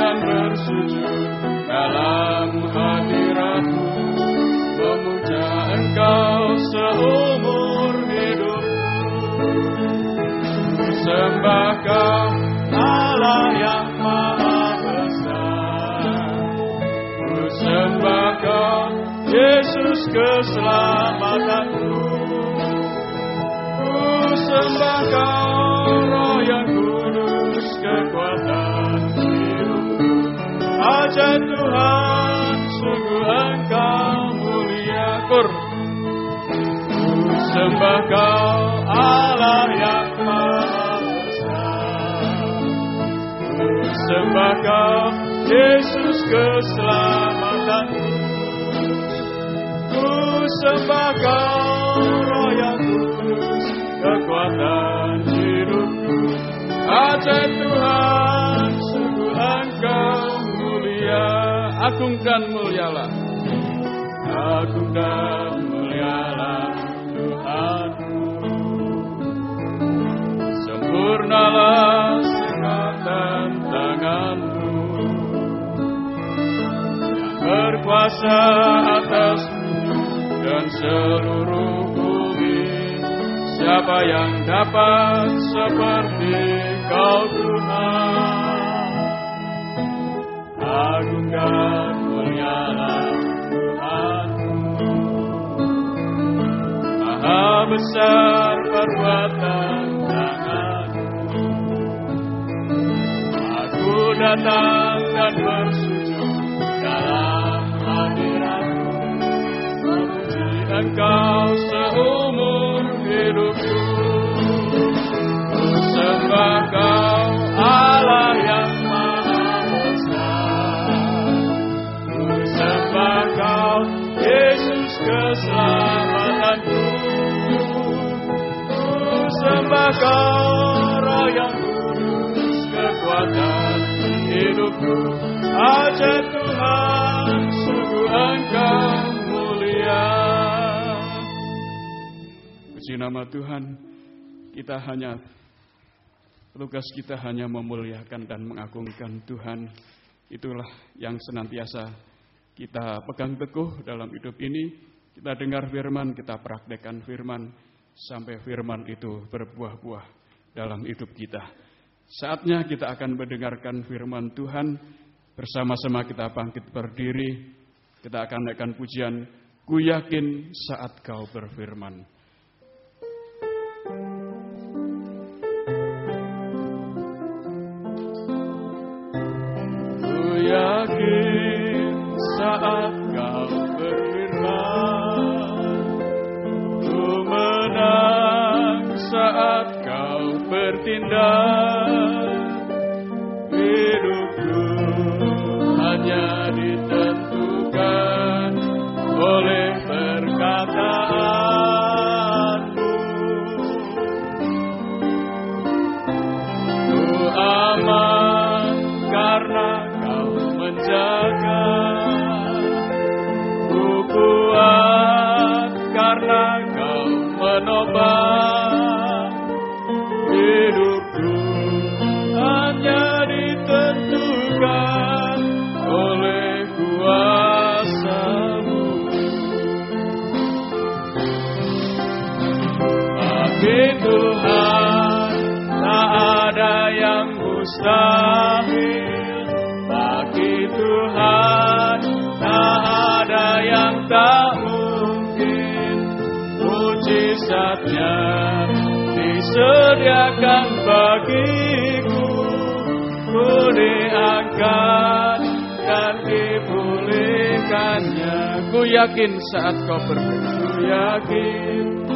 dan bersujud dalam hadirat-Mu, memuja Engkau seumur hidupku. Sembah Kau Allah yang Maha Besar, ku sembah Kau Yesus keselamatanku. Ku sembah Kau Roh yang kudus kekuatan hidupku. Ajaib Tuhan, sungguh Engkau mulia. Ku sembah Kau Allah yang Maha Besar, ku sembah Kau Yesus keselamatanku. Ku sembah Kau Roh yang kudus kekuatan hidupku. Ajaib Tuhan, sungguh Engkau mulia. Agungkan mulialah, agungkan mulialah Tuhanku. Sempurnalah sikatan tangan-Mu yang berkuasa atas dan seluruh bumi. Siapa yang dapat seperti Kau Tuhan? Agungkan mulialah Tuhanku. Maha besar perbuatan tangan-Mu. Aku datang dan bersujud dalam hadirat-Mu, memuji Engkau seumur hidupku. Ku sembah Kau Allah yang Maha Besar, ku sembah Kau Yesus keselamatanku. Ku sembah Kau Roh yang kudus kekuatan hidupku. Ajaib Tuhan, sungguh Engkau mulia. Puji nama Tuhan. Tugas kita hanya memuliakan dan mengagungkan Tuhan. Itulah yang senantiasa kita pegang teguh dalam hidup ini. Kita dengar firman, kita praktekkan firman, sampai firman itu berbuah-buah dalam hidup kita. Saatnya kita akan mendengarkan firman Tuhan. Bersama-sama kita bangkit berdiri. Kita akan naikkan pujian, ku yakin saat Kau berfirman. Yakin saat Kau berfirman, ku menang saat Kau bertindak. Hidupku hanya ditentukan oleh perkataan-Mu. Ku aman karena menjaga, ku kuat karena Kau menopang. Hidupku hanya ditentukan oleh kuasa-Mu. Bagi Tuhan tak ada yang mustahil. Tuhan, tak ada yang tak mungkin. Mujizatnya disediakan bagiku. Ku diangkat dan dipulihkannya. Ku yakin saat Kau berfirman. Ku yakin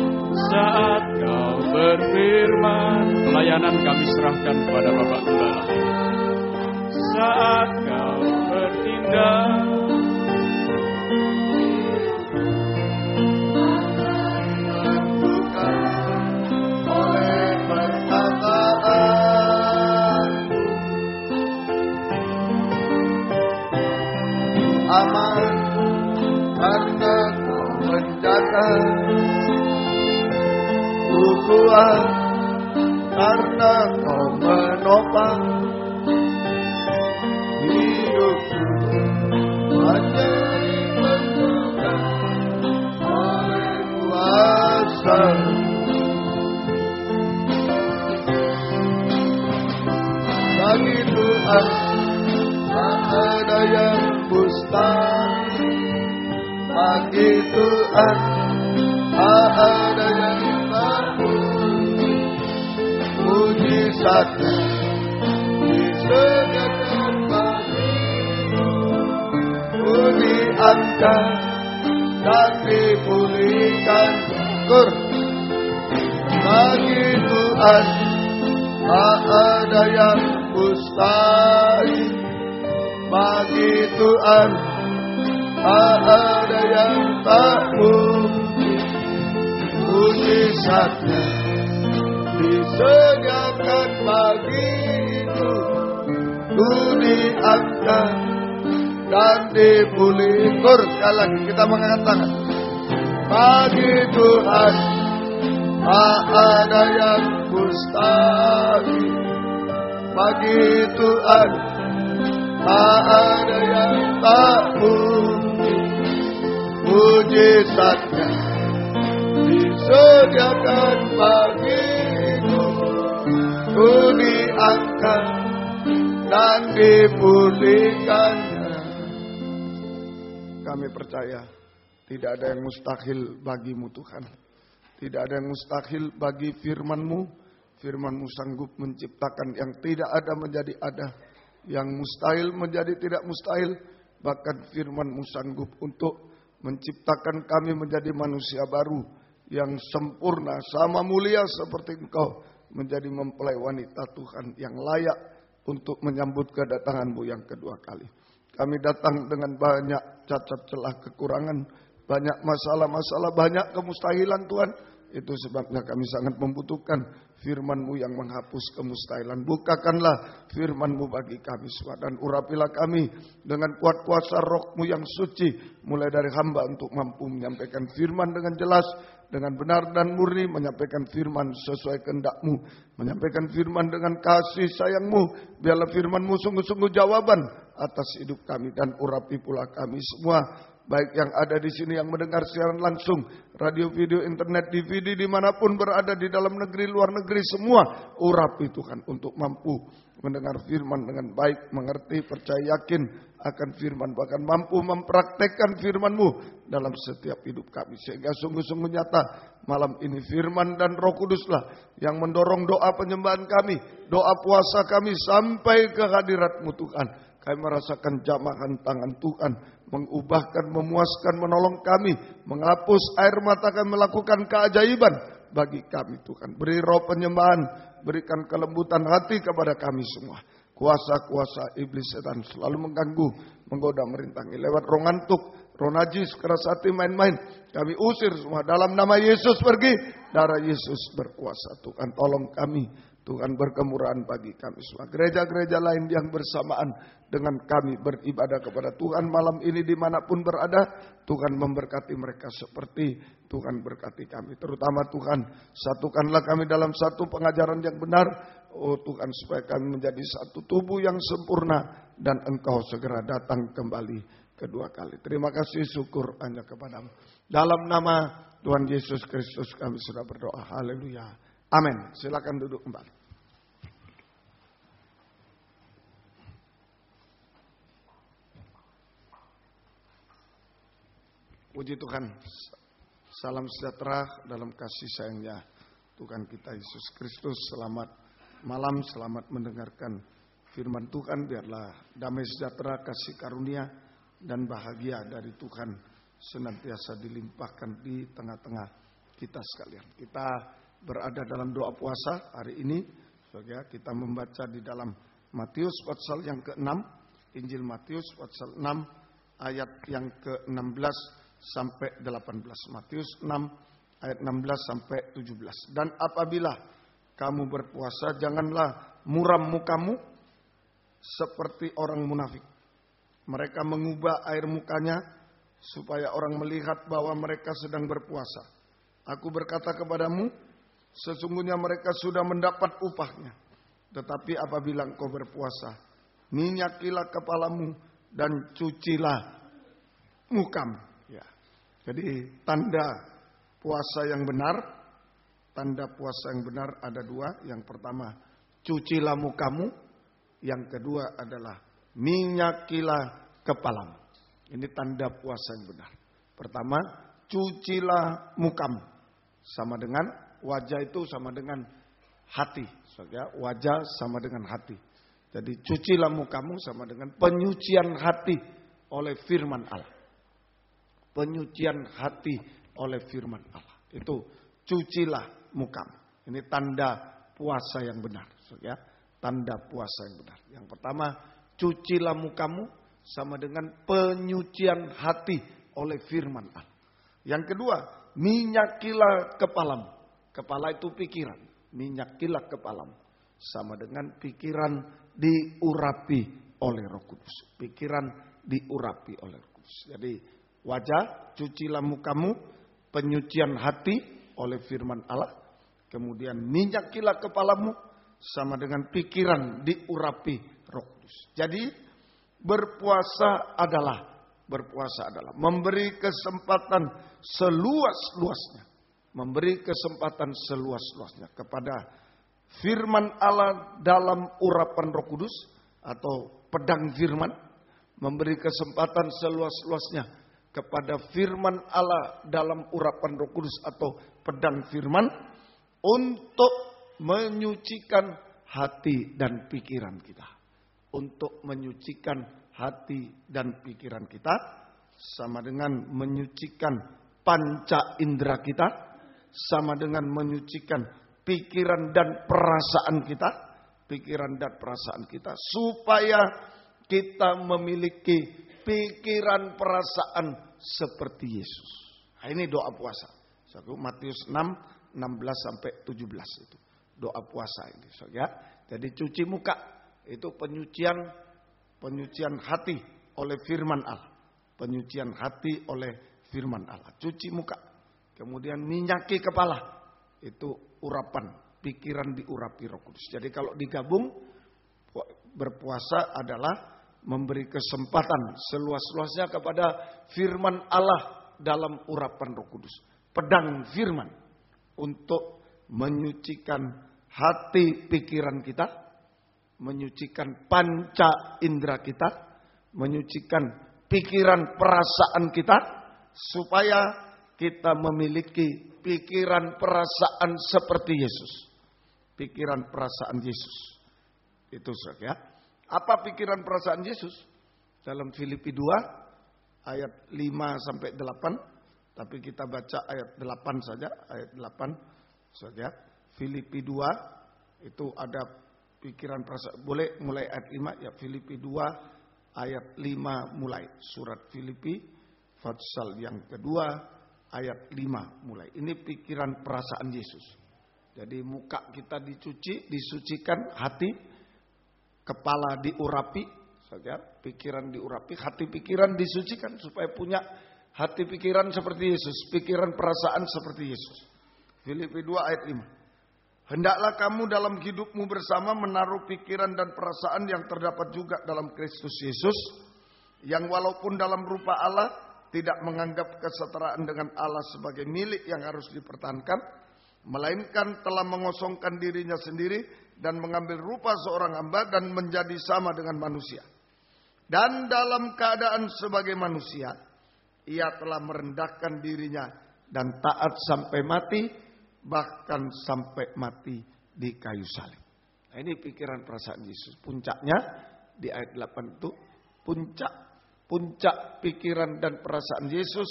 saat Kau berfirman. Pelayanan kami serahkan kepada Bapak Gembala. Saat Kau bertindak, oleh perkataan, aman karena Kau menjaga, ku kuat karena Kau menopang. Tuhan tak ada yang mustahil. Bagi Tuhan tak ada yang tak mungkin. Mujizatnya disediakan bagimu, diangkat dan dipulihkan. Bagi Tuhan tak ada yang mustahil. Bagi Tuhan tak ada yang tak mungkin. Mujizatnya disediakan bagimu, diangkat dan dipulihkan. Sekali lagi kita mengangkat tangan. Bagi Tuhan tak ada yang mustahil. Bagi Tuhan tak ada yang tak mungkin. Mujizatnya disediakan bagimu, diangkat dan dipulihkannya. Kami percaya tidak ada yang mustahil bagimu Tuhan. Tidak ada yang mustahil bagi firman-Mu. Firman-Mu sanggup menciptakan yang tidak ada menjadi ada, yang mustahil menjadi tidak mustahil. Bahkan firman-Mu sanggup untuk menciptakan kami menjadi manusia baru yang sempurna, sama mulia seperti Engkau, menjadi mempelai wanita Tuhan yang layak untuk menyambut kedatangan-Mu yang kedua kali. Kami datang dengan banyak cacat celah kekurangan, banyak masalah-masalah, banyak kemustahilan Tuhan. Itu sebabnya kami sangat membutuhkan firman-Mu yang menghapus kemustahilan. Bukakanlah firman-Mu bagi kami semua, dan urapilah kami dengan kuat kuasa Roh-Mu yang suci, mulai dari hamba untuk mampu menyampaikan firman dengan jelas, dengan benar dan murni, menyampaikan firman sesuai kehendak-Mu, menyampaikan firman dengan kasih sayang-Mu. Biarlah firman-Mu sungguh-sungguh jawaban atas hidup kami, dan urapi pula kami semua, baik yang ada di sini, yang mendengar siaran langsung, radio, video, internet, DVD, dimanapun berada, di dalam negeri, luar negeri, semua urapi Tuhan untuk mampu mendengar firman dengan baik, mengerti, percaya, yakin akan firman, bahkan mampu mempraktekkan firman-Mu dalam setiap hidup kami, sehingga sungguh-sungguh nyata malam ini firman dan Roh Kuduslah yang mendorong doa penyembahan kami, doa puasa kami sampai ke hadirat-Mu Tuhan. Kami merasakan jamahan tangan Tuhan, mengubahkan, memuaskan, menolong kami, menghapus air mata kami, melakukan keajaiban bagi kami Tuhan. Beri roh penyembahan, berikan kelembutan hati kepada kami semua. Kuasa-kuasa iblis setan selalu mengganggu, menggoda, merintangi lewat roh ngantuk, roh najis, keras hati, main-main. Kami usir semua dalam nama Yesus. Pergi, darah Yesus berkuasa. Tuhan tolong kami, Tuhan berkemurahan bagi kami semua. Gereja-gereja lain yang bersamaan dengan kami beribadah kepada Tuhan malam ini dimanapun berada, Tuhan memberkati mereka seperti Tuhan berkati kami. Terutama Tuhan, satukanlah kami dalam satu pengajaran yang benar. Oh Tuhan, supaya kami menjadi satu tubuh yang sempurna, dan Engkau segera datang kembali kedua kali. Terima kasih, syukur hanya kepadamu. Dalam nama Tuhan Yesus Kristus kami sudah berdoa. Haleluya. Amin. Silakan duduk kembali. Puji Tuhan. Salam sejahtera dalam kasih sayangnya Tuhan kita Yesus Kristus. Selamat malam, selamat mendengarkan firman Tuhan. Biarlah damai sejahtera, kasih karunia, dan bahagia dari Tuhan senantiasa dilimpahkan di tengah-tengah kita sekalian. Kita berada dalam doa puasa hari ini, saudara. Kita membaca di dalam Matius pasal yang ke-6, Injil Matius pasal 6 ayat yang ke-16 sampai 18. Matius 6 ayat 16 sampai 17. Dan apabila kamu berpuasa, janganlah muram mukamu seperti orang munafik. Mereka mengubah air mukanya supaya orang melihat bahwa mereka sedang berpuasa. Aku berkata kepadamu, sesungguhnya mereka sudah mendapat upahnya. Tetapi apabila engkau berpuasa, minyakilah kepalamu dan cucilah mukamu. Ya. Jadi tanda puasa yang benar, tanda puasa yang benar ada dua. Yang pertama, cucilah mukamu. Yang kedua adalah minyakilah kepalamu. Ini tanda puasa yang benar. Pertama, cucilah mukamu. Sama dengan wajah itu sama dengan hati. Wajah sama dengan hati. Jadi cucilah mukamu sama dengan penyucian hati oleh firman Allah. Penyucian hati oleh firman Allah. Itu cucilah mukamu. Ini tanda puasa yang benar. Tanda puasa yang benar. Yang pertama, cucilah mukamu sama dengan penyucian hati oleh firman Allah. Yang kedua, minyakilah kepalamu. Kepala itu pikiran. Minyakilah kepalamu. Sama dengan pikiran diurapi oleh Roh Kudus. Pikiran diurapi oleh Roh Kudus. Jadi wajah, cucilah mukamu, penyucian hati oleh firman Allah. Kemudian minyakilah kepalamu sama dengan pikiran diurapi Roh Kudus. Jadi berpuasa adalah memberi kesempatan seluas-luasnya. Memberi kesempatan seluas-luasnya kepada firman Allah dalam urapan Roh Kudus atau pedang firman. Memberi kesempatan seluas-luasnya kepada firman Allah dalam urapan Roh Kudus atau pedang firman untuk menyucikan hati dan pikiran kita. Untuk menyucikan hati dan pikiran kita sama dengan menyucikan panca indera kita, sama dengan menyucikan pikiran dan perasaan kita, supaya kita memiliki pikiran perasaan seperti Yesus. Nah, ini doa puasa. Matius 6, 16 sampai 17 itu. Doa puasa ini. Jadi cuci muka itu penyucian hati oleh firman Allah. Penyucian hati oleh firman Allah. Cuci muka. Kemudian minyaki kepala. Itu urapan. Pikiran diurapi Roh Kudus. Jadi kalau digabung, berpuasa adalah memberi kesempatan seluas-luasnya kepada firman Allah dalam urapan Roh Kudus. Pedang firman. Untuk menyucikan hati pikiran kita. Menyucikan panca indera kita. Menyucikan pikiran perasaan kita. Supaya kita memiliki pikiran perasaan seperti Yesus. Pikiran perasaan Yesus. Itu saja. Apa pikiran perasaan Yesus? Dalam Filipi 2 ayat 5 sampai 8. Tapi kita baca ayat 8 saja. Ayat 8 saja. Filipi 2 itu ada pikiran perasaan. Boleh mulai ayat 5 ya. Filipi 2 ayat 5 mulai. Surat Filipi pasal yang kedua ayat 5 mulai. Ini pikiran perasaan Yesus. Jadi muka kita dicuci, disucikan, hati, kepala diurapi, saja, pikiran diurapi, hati pikiran disucikan supaya punya hati pikiran seperti Yesus, pikiran perasaan seperti Yesus. Filipi 2 ayat 5. Hendaklah kamu dalam hidupmu bersama menaruh pikiran dan perasaan yang terdapat juga dalam Kristus Yesus, yang walaupun dalam rupa Allah tidak menganggap kesetaraan dengan Allah sebagai milik yang harus dipertahankan, melainkan telah mengosongkan dirinya sendiri dan mengambil rupa seorang hamba dan menjadi sama dengan manusia. Dan dalam keadaan sebagai manusia, ia telah merendahkan dirinya dan taat sampai mati, bahkan sampai mati di kayu salib. Nah, ini pikiran perasaan Yesus. Puncaknya di ayat 8 itu, puncak pikiran dan perasaan Yesus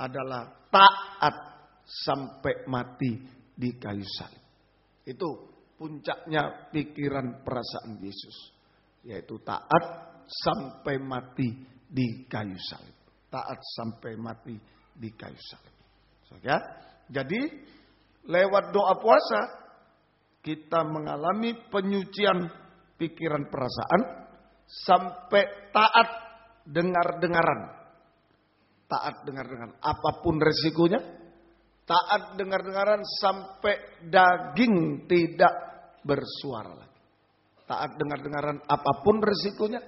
adalah taat sampai mati di kayu salib. Itu puncaknya pikiran perasaan Yesus, yaitu taat sampai mati di kayu salib. Taat sampai mati di kayu salib. Jadi lewat doa puasa kita mengalami penyucian pikiran perasaan sampai taat dengar-dengaran. Taat dengar-dengaran apapun resikonya. Taat dengar-dengaran sampai daging tidak bersuara lagi. Taat dengar-dengaran apapun resikonya.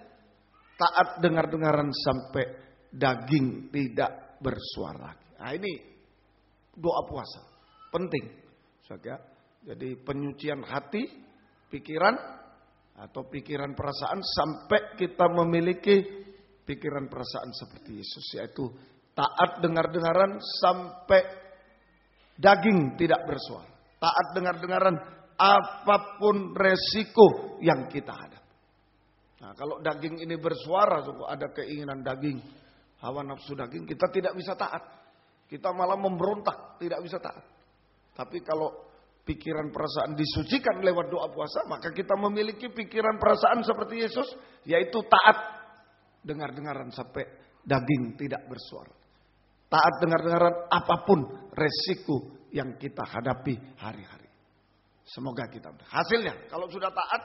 Taat dengar-dengaran sampai daging tidak bersuara lagi. Nah, ini doa puasa. Penting. Jadi penyucian hati, pikiran, atau pikiran perasaan sampai kita memiliki pikiran perasaan seperti Yesus, yaitu taat dengar-dengaran sampai daging tidak bersuara. Taat dengar-dengaran apapun resiko yang kita hadapi. Nah, kalau daging ini bersuara, ada keinginan daging, hawa nafsu daging, kita tidak bisa taat. Kita malah memberontak, tidak bisa taat. Tapi kalau pikiran perasaan disucikan lewat doa puasa, maka kita memiliki pikiran perasaan seperti Yesus, yaitu taat dengar-dengaran sampai daging tidak bersuara. Taat dengar-dengaran apapun resiko yang kita hadapi hari-hari. Semoga kita hasilnya, kalau sudah taat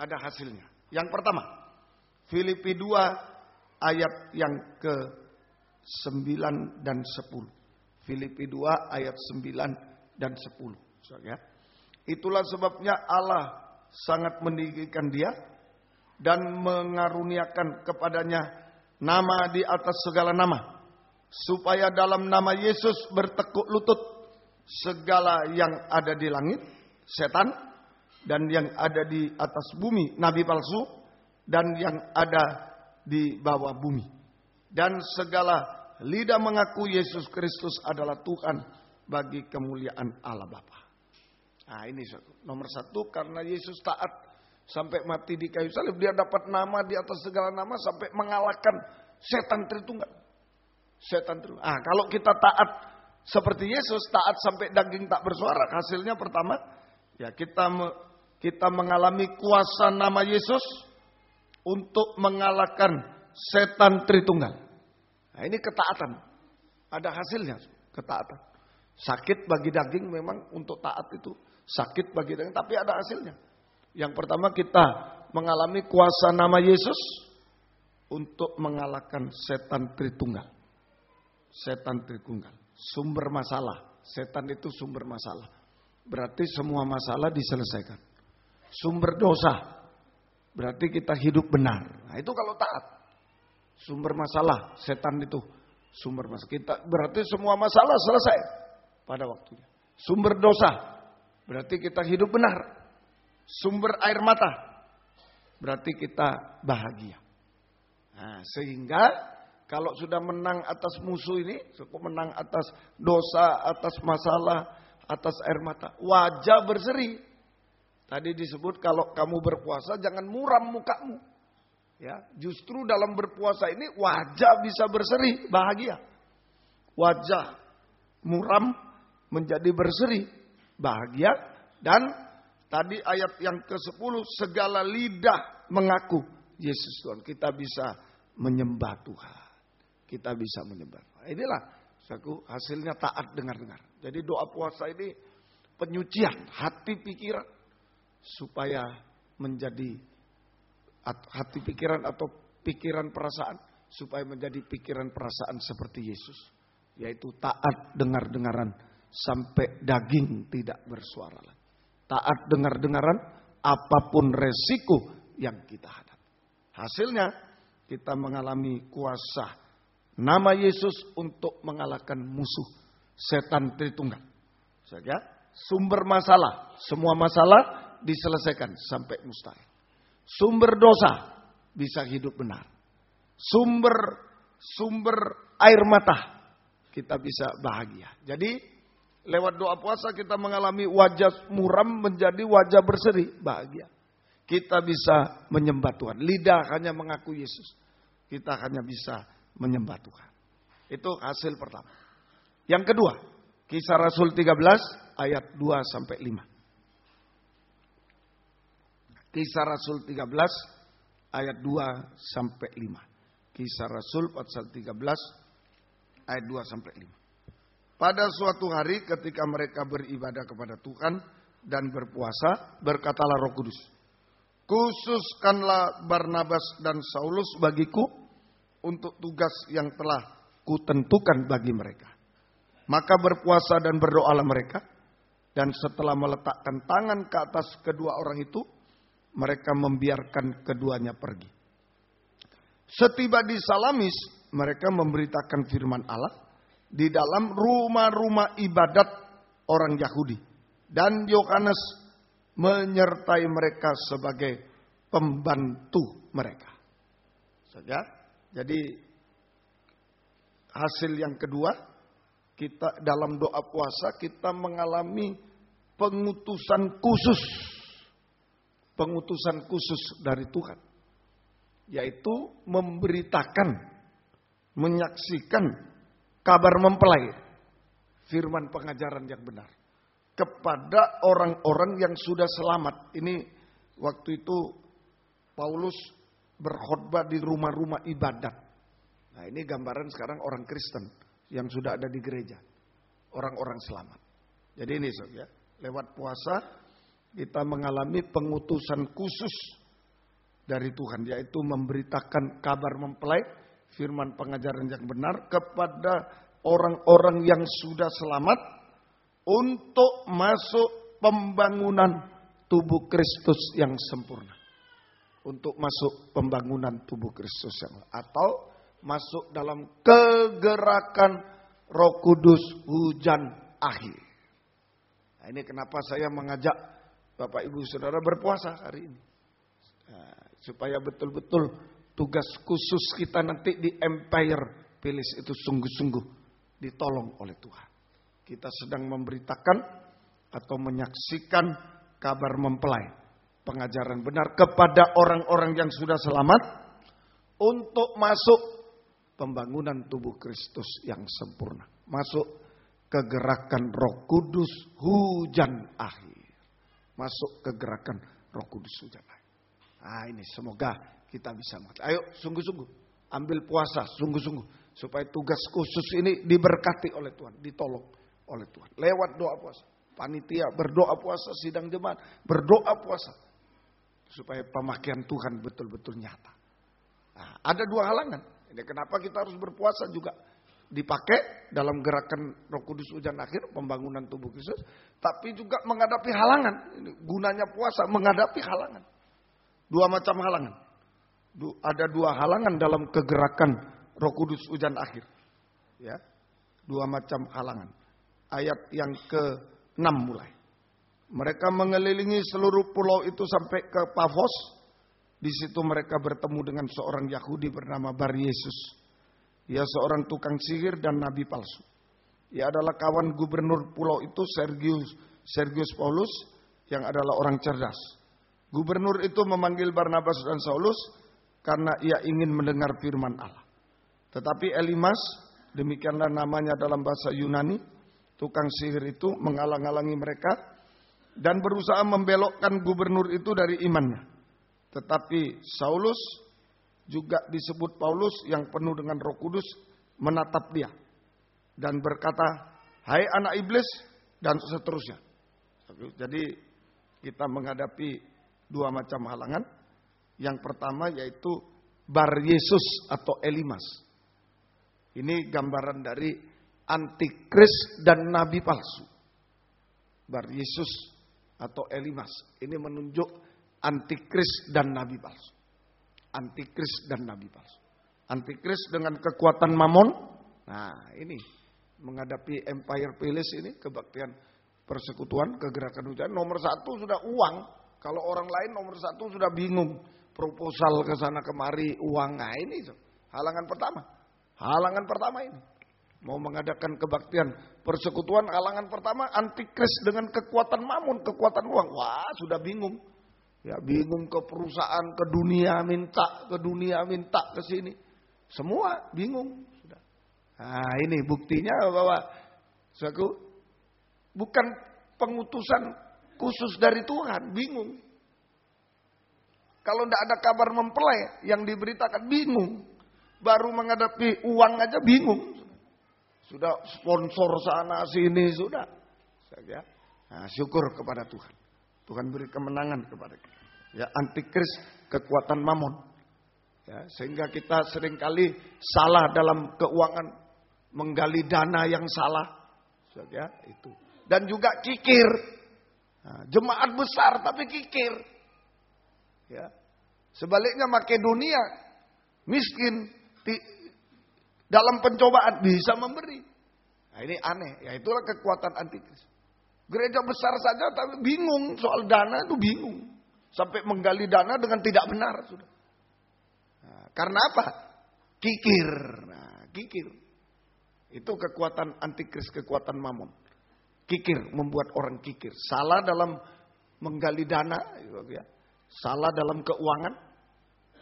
ada hasilnya. Yang pertama, Filipi 2 ayat yang ke-9 dan 10. Filipi 2 ayat 9 dan 10. Ya. Itulah sebabnya Allah sangat meninggikan dia dan mengaruniakan kepadanya nama di atas segala nama, supaya dalam nama Yesus bertekuk lutut segala yang ada di langit, setan, dan yang ada di atas bumi, nabi palsu, dan yang ada di bawah bumi, dan segala lidah mengaku Yesus Kristus adalah Tuhan bagi kemuliaan Allah Bapa. Nah, ini nomor satu, karena Yesus taat sampai mati di kayu salib, dia dapat nama di atas segala nama sampai mengalahkan setan Tritunggal. Setan Tritunggal. Ah, kalau kita taat seperti Yesus, taat sampai daging tak bersuara, hasilnya pertama, ya kita mengalami kuasa nama Yesus untuk mengalahkan setan Tritunggal. Nah, ini ketaatan. Ada hasilnya, ketaatan. Sakit bagi daging memang untuk taat itu. Sakit bagi daging, tapi ada hasilnya. Yang pertama, kita mengalami kuasa nama Yesus untuk mengalahkan setan Tritunggal. Setan Tritunggal. Sumber masalah. Setan itu sumber masalah. Berarti semua masalah diselesaikan. Sumber dosa. Berarti kita hidup benar. Nah, itu kalau taat. Sumber masalah. Setan itu sumber masalah. Berarti semua masalah selesai pada waktunya. Sumber dosa. Berarti kita hidup benar. Sumber air mata. Berarti kita bahagia. Nah, sehingga kalau sudah menang atas musuh ini, menang atas dosa, atas masalah, atas air mata, wajah berseri. Tadi disebut kalau kamu berpuasa jangan muram mukamu. Ya, justru dalam berpuasa ini wajah bisa berseri, bahagia. Wajah muram menjadi berseri, bahagia. Dan tadi ayat yang ke-10, segala lidah mengaku Yesus Tuhan. Kita bisa menyembah Tuhan. Kita bisa menyembah Tuhan. Inilah hasilnya taat dengar-dengar. Jadi doa puasa ini penyucian hati pikiran supaya menjadi hati pikiran atau pikiran perasaan supaya menjadi pikiran perasaan seperti Yesus, yaitu taat dengar-dengaran sampai daging tidak bersuara lagi. Taat dengar-dengaran apapun resiko yang kita hadapi. Hasilnya kita mengalami kuasa nama Yesus untuk mengalahkan musuh setan Tritunggal. Ya, sumber masalah, semua masalah diselesaikan sampai mustahil. Sumber dosa bisa hidup benar. Sumber air mata kita bisa bahagia. Jadi lewat doa puasa kita mengalami wajah muram menjadi wajah berseri, bahagia. Kita bisa menyembah Tuhan. Lidah hanya mengaku Yesus. Kita hanya bisa menyembah Tuhan. Itu hasil pertama. Yang kedua, Kisah Rasul 13 ayat 2 sampai 5. Kisah Rasul 13 ayat 2 sampai 5. Kisah Rasul pasal 13 ayat 2 sampai 5. Pada suatu hari ketika mereka beribadah kepada Tuhan dan berpuasa, berkatalah Roh Kudus, khususkanlah Barnabas dan Saulus bagiku untuk tugas yang telah kutentukan bagi mereka. Maka berpuasa dan berdoalah mereka, dan setelah meletakkan tangan ke atas kedua orang itu, mereka membiarkan keduanya pergi. Setiba di Salamis, mereka memberitakan firman Allah di dalam rumah-rumah ibadat orang Yahudi. Dan Yohanes menyertai mereka sebagai pembantu mereka. Saja. Jadi hasil yang kedua, kita dalam doa puasa kita mengalami pengutusan khusus. Pengutusan khusus dari Tuhan. Yaitu memberitakan, menyaksikan kabar mempelai. Firman pengajaran yang benar. Kepada orang-orang yang sudah selamat. Ini waktu itu Paulus berkhotbah di rumah-rumah ibadat. Nah ini gambaran sekarang orang Kristen yang sudah ada di gereja. Orang-orang selamat. Jadi ini ya, lewat puasa kita mengalami pengutusan khusus dari Tuhan. Yaitu memberitakan kabar mempelai, firman pengajaran yang benar kepada orang-orang yang sudah selamat untuk masuk pembangunan tubuh Kristus yang sempurna. Untuk masuk pembangunan tubuh Kristus yang atau masuk dalam kegerakan Roh Kudus hujan akhir. Nah, ini kenapa saya mengajak Bapak Ibu Saudara berpuasa hari ini. Nah, supaya betul-betul tugas khusus kita nanti di Empire Palace itu sungguh-sungguh ditolong oleh Tuhan. Kita sedang memberitakan atau menyaksikan kabar mempelai. Pengajaran benar kepada orang-orang yang sudah selamat. Untuk masuk pembangunan tubuh Kristus yang sempurna. Masuk ke gerakan Roh Kudus hujan akhir. Masuk ke gerakan Roh Kudus hujan akhir. Nah ini semoga kita bisa mengerti. Ayo sungguh-sungguh. Ambil puasa sungguh-sungguh. Supaya tugas khusus ini diberkati oleh Tuhan. Ditolong oleh Tuhan. Lewat doa puasa. Panitia berdoa puasa. Sidang jemaat berdoa puasa. Supaya pemakaian Tuhan betul-betul nyata. Nah, ada dua halangan. Ini kenapa kita harus berpuasa juga. Dipakai dalam gerakan Roh Kudus hujan akhir. Pembangunan tubuh Kristus. Tapi juga menghadapi halangan. Ini gunanya puasa menghadapi halangan. Dua macam halangan. Ada dua halangan dalam kegerakan Roh Kudus hujan akhir. Ya. Dua macam halangan. Ayat yang ke-6 mulai. Mereka mengelilingi seluruh pulau itu sampai ke Pafos. Di situ mereka bertemu dengan seorang Yahudi bernama Bar Yesus. Ia seorang tukang sihir dan nabi palsu. Ia adalah kawan gubernur pulau itu Sergius Paulus yang adalah orang cerdas. Gubernur itu memanggil Barnabas dan Saulus karena ia ingin mendengar firman Allah. Tetapi Elimas, demikianlah namanya dalam bahasa Yunani, tukang sihir itu menghalang-halangi mereka dan berusaha membelokkan gubernur itu dari imannya. Tetapi Saulus, juga disebut Paulus yang penuh dengan Roh Kudus, menatap dia dan berkata, "Hai anak iblis," dan seterusnya. Jadi kita menghadapi dua macam halangan. Yang pertama yaitu Bar Yesus atau Elimas. Ini gambaran dari antikris dan nabi palsu. Bar Yesus atau Elimas. Ini menunjuk antikris dan nabi palsu. Antikris dan nabi palsu. Antikris dengan kekuatan mamon. Nah ini menghadapi Empire Palace ini kebaktian persekutuan, kegerakan hujan. Nomor satu sudah uang. Kalau orang lain nomor satu sudah bingung. Proposal ke sana kemari uang. Nah ini halangan pertama. Halangan pertama ini. Mau mengadakan kebaktian persekutuan, halangan pertama antikris dengan kekuatan mamon, kekuatan uang. Wah sudah bingung. Ya bingung ke perusahaan, ke dunia minta ke sini. Semua bingung sudah. Nah ini buktinya bahwa bukan pengutusan khusus dari Tuhan, bingung. Kalau tidak ada kabar mempelai yang diberitakan, bingung. Baru menghadapi uang aja bingung. Sudah sponsor sana sini sudah. Nah, syukur kepada Tuhan. Tuhan beri kemenangan kepada kita. Ya, antikris kekuatan mamon. Ya, sehingga kita seringkali salah dalam keuangan, menggali dana yang salah. Ya, itu. Dan juga kikir. Nah, jemaat besar tapi kikir. Ya. Sebaliknya Makedonia miskin dalam pencobaan bisa memberi. Nah, ini aneh. Ya itulah kekuatan antikris. Gereja besar saja tapi bingung soal dana itu bingung. sampai menggali dana dengan tidak benar sudah. Nah, karena apa? Kikir. Nah, kikir. Itu kekuatan antikris, kekuatan mamon. Kikir, membuat orang kikir. Salah dalam menggali dana, ya. Salah dalam keuangan,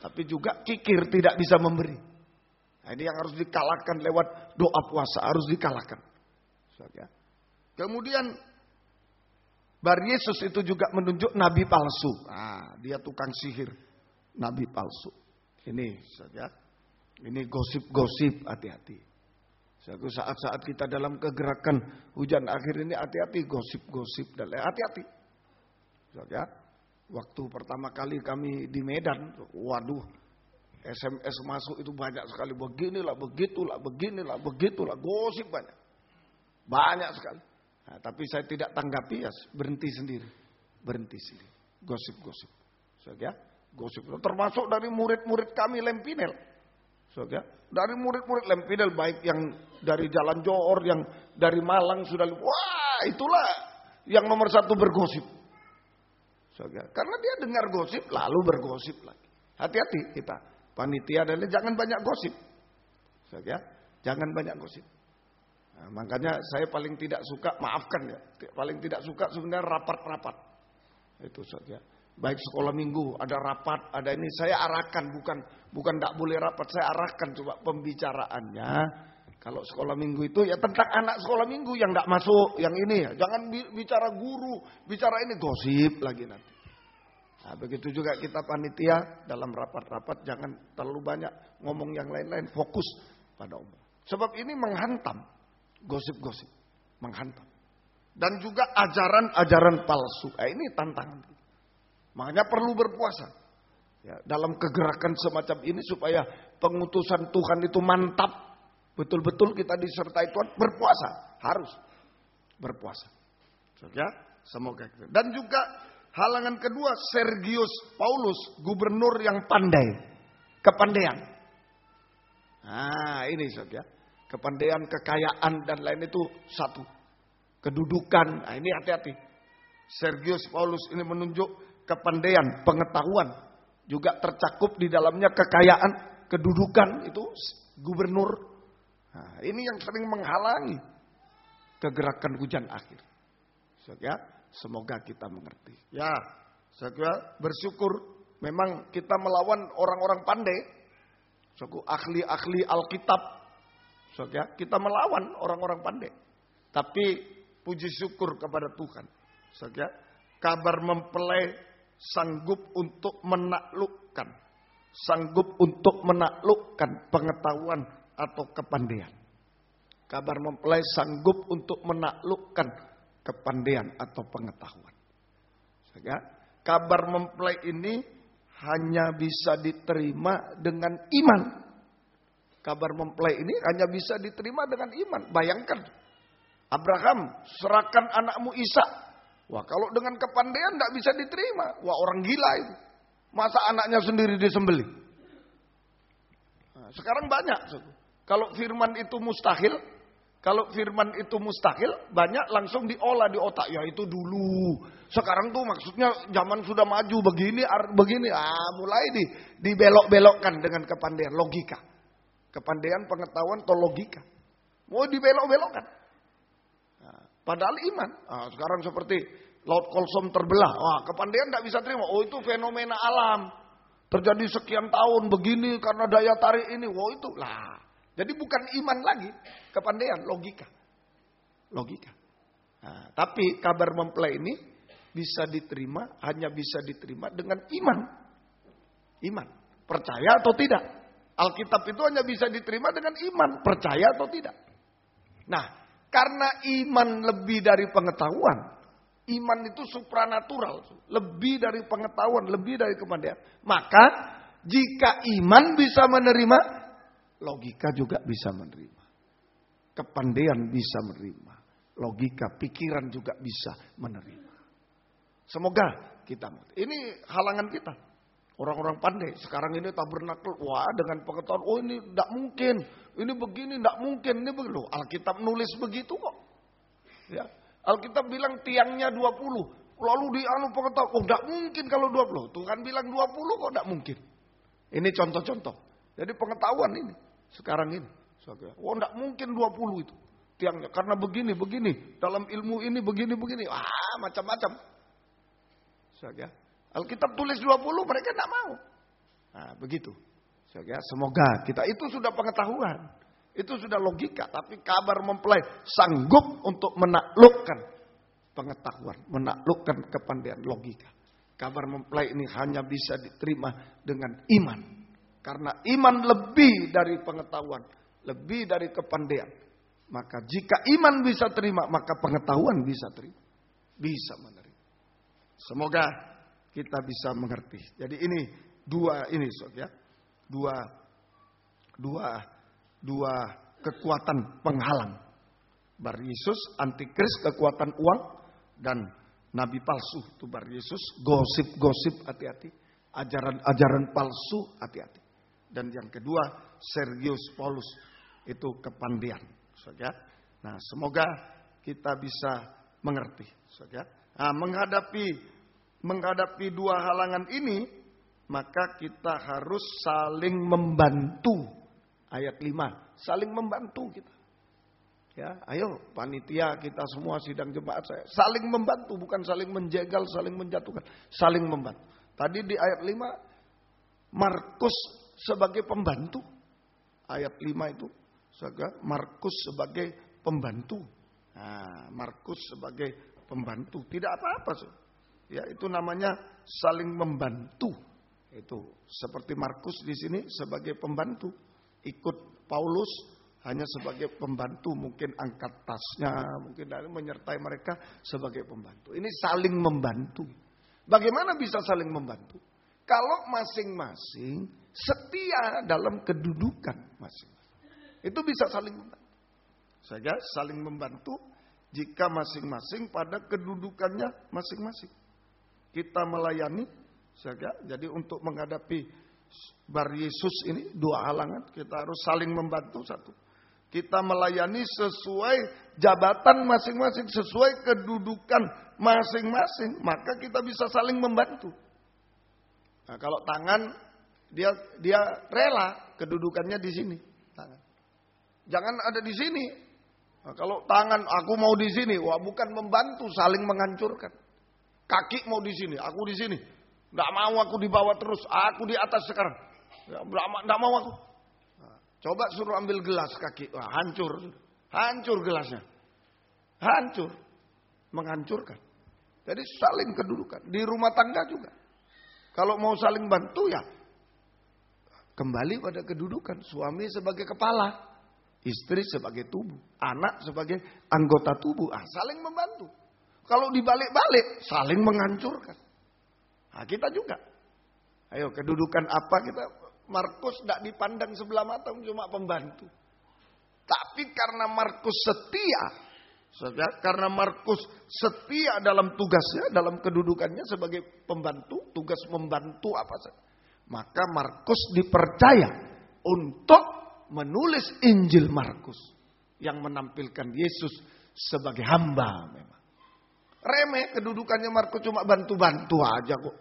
tapi juga kikir, tidak bisa memberi. Nah, ini yang harus dikalahkan lewat doa puasa, harus dikalahkan. Ya. Kemudian Bar Yesus itu juga menunjuk nabi palsu. Nah, dia tukang sihir, nabi palsu. Ini, ya. Ini gosip-gosip, hati-hati. Suatu saat-saat kita dalam kegerakan hujan akhir ini, hati-hati gosip-gosip dan hati-hati. Ya. Waktu pertama kali kami di Medan, waduh, SMS masuk itu banyak sekali. Beginilah, begitulah, gosip banyak. Banyak sekali. Nah, tapi saya tidak tanggapi, ya berhenti sendiri. Gosip-gosip. Ya. Gosip. Termasuk dari murid-murid kami Lempinel. Ya. Dari murid-murid Lempinel, baik yang dari Jalan Johor, yang dari Malang sudah. Wah, itulah yang nomor satu bergosip. Ya. Karena dia dengar gosip, lalu bergosip lagi. Hati-hati kita. Panitia dan jangan banyak gosip. Ya. Jangan banyak gosip. Nah, makanya saya paling tidak suka, maafkan ya, paling tidak suka sebenarnya rapat-rapat. Itu saja. Baik sekolah minggu ada rapat, ada ini saya arahkan, bukan tak boleh rapat, saya arahkan coba pembicaraannya. Kalau sekolah minggu itu ya tentang anak sekolah minggu yang tak masuk, yang ini ya. Jangan bicara guru, bicara ini gosip lagi nanti. Nah, begitu juga kita panitia dalam rapat-rapat jangan terlalu banyak ngomong yang lain-lain, fokus pada umum. Sebab ini menghantam. Gosip-gosip, menghantam. Dan juga ajaran-ajaran palsu. Ini tantangan. Makanya perlu berpuasa. Ya, dalam kegerakan semacam ini supaya pengutusan Tuhan itu mantap. Betul-betul kita disertai Tuhan berpuasa. Harus berpuasa. Ya, semoga kita. Dan juga halangan kedua, Sergius Paulus, gubernur yang pandai. Kepandaian. Nah, ini saja. Kepandaian, kekayaan dan lain itu satu. Kedudukan, nah ini hati-hati. Sergius Paulus ini menunjuk kepandaian, pengetahuan. Juga tercakup di dalamnya kekayaan, kedudukan itu gubernur. Nah, ini yang sering menghalangi kegerakan hujan akhir. Ya, semoga kita mengerti. Ya, saya bersyukur memang kita melawan orang-orang pandai. Ahli-ahli Alkitab. Ya, kita melawan orang-orang pandai. Tapi puji syukur kepada Tuhan. Ya, kabar mempelai sanggup untuk menaklukkan. Sanggup untuk menaklukkan pengetahuan atau kepandaian. Kabar mempelai sanggup untuk menaklukkan kepandaian atau pengetahuan. Ya, kabar mempelai ini hanya bisa diterima dengan iman. Kabar mempelai ini hanya bisa diterima dengan iman. Bayangkan, Abraham serahkan anakmu Ishak. Wah, kalau dengan kepandaian tidak bisa diterima. Wah, orang gila itu. Masa anaknya sendiri disembelih? Nah, sekarang banyak. Kalau firman itu mustahil, banyak langsung diolah di otak. Ya itu dulu. Sekarang tuh maksudnya zaman sudah maju begini. Mulai dibelok-belokkan dengan kepandaian, logika. Kepandaian, pengetahuan, atau logika. Mau dibelok-belokkan. Nah, padahal iman. Nah, sekarang seperti Laut Kolsom terbelah. Wah, kepandaian tidak bisa terima. Oh, itu fenomena alam. Terjadi sekian tahun begini karena daya tarik ini. Wah, itu lah. Jadi bukan iman lagi. Kepandaian, logika. Nah, tapi kabar mempelai ini hanya bisa diterima dengan iman. Iman. Percaya atau tidak? Alkitab itu hanya bisa diterima dengan iman. Percaya atau tidak? Nah, karena iman lebih dari pengetahuan. Iman itu supranatural. Lebih dari pengetahuan, lebih dari kepandaian. Maka, jika iman bisa menerima, logika juga bisa menerima. Kepandaian bisa menerima. Logika, pikiran juga bisa menerima. Semoga kita. Ini halangan kita. Orang-orang pandai sekarang ini tabernakel, wah dengan pengetahuan, oh ini tidak mungkin, ini begini tidak mungkin, ini begitu. Alkitab nulis begitu kok. Ya, Alkitab bilang tiangnya 20, Lalu pengetahuan, tidak mungkin kalau 20. Tuhan bilang 20 kok tidak mungkin. Ini contoh-contoh. Jadi pengetahuan ini sekarang ini. Tidak mungkin 20 itu tiangnya. Karena begini. Dalam ilmu ini begini. Macam-macam. Alkitab tulis 20, mereka tidak mau. Nah, begitu. Semoga kita itu sudah pengetahuan. Itu sudah logika. Tapi kabar mempelai sanggup untuk menaklukkan pengetahuan, menaklukkan kepandaian logika. Kabar mempelai ini hanya bisa diterima dengan iman. Karena iman lebih dari pengetahuan, lebih dari kepandaian. Maka jika iman bisa terima, maka pengetahuan bisa terima. Bisa menerima. Semoga kita bisa mengerti. Jadi ini dua kekuatan penghalang. Bar Yesus, antikris, kekuatan uang, dan nabi palsu. Itu Bar Yesus, gosip-gosip, hati-hati. Ajaran-ajaran palsu, hati-hati. Dan yang kedua, Sergius Paulus, itu kepandaian. Nah, semoga kita bisa mengerti. Nah, menghadapi dua halangan ini, maka kita harus saling membantu. Ayat 5, saling membantu kita. Ya, ayo panitia kita semua sidang jemaat saya saling membantu, bukan saling menjegal, saling menjatuhkan, saling membantu. Tadi di ayat 5 Markus sebagai pembantu. Ayat 5 itu Markus sebagai pembantu. Nah, Markus sebagai pembantu tidak apa-apa. Ya, itu namanya saling membantu. Itu seperti Markus di sini sebagai pembantu, ikut Paulus hanya sebagai pembantu, mungkin angkat tasnya, mungkin menyertai mereka sebagai pembantu. Ini saling membantu. Bagaimana bisa saling membantu? Kalau masing-masing setia dalam kedudukan masing-masing. Itu bisa saling membantu. Saling membantu jika masing-masing pada kedudukannya masing-masing. Kita melayani, jadi untuk menghadapi Bar Yesus ini dua halangan, kita harus saling membantu. Satu, kita melayani sesuai jabatan masing-masing, sesuai kedudukan masing-masing, maka kita bisa saling membantu. Nah, kalau tangan dia rela kedudukannya di sini, tangan. Jangan ada di sini. Nah, kalau tangan aku mau di sini, wah bukan membantu, saling menghancurkan. Kaki mau di sini, aku di sini. Nggak mau aku di bawah terus, aku di atas sekarang. Nggak mau aku. Coba suruh ambil gelas kaki, wah, hancur gelasnya, hancur, menghancurkan. Jadi saling kedudukan. Di rumah tangga juga, kalau mau saling bantu ya kembali pada kedudukan. Suami sebagai kepala, istri sebagai tubuh, anak sebagai anggota tubuh. Saling membantu. Kalau dibalik-balik, saling menghancurkan. Nah, kita juga. Ayo, kedudukan apa kita? Markus tidak dipandang sebelah mata, cuma pembantu. Tapi karena Markus setia, karena Markus setia dalam tugasnya, dalam kedudukannya sebagai pembantu, tugas membantu apa saja, maka Markus dipercaya untuk menulis Injil Markus yang menampilkan Yesus sebagai hamba. Memang remeh kedudukannya Markus, cuma bantu-bantu aja kok.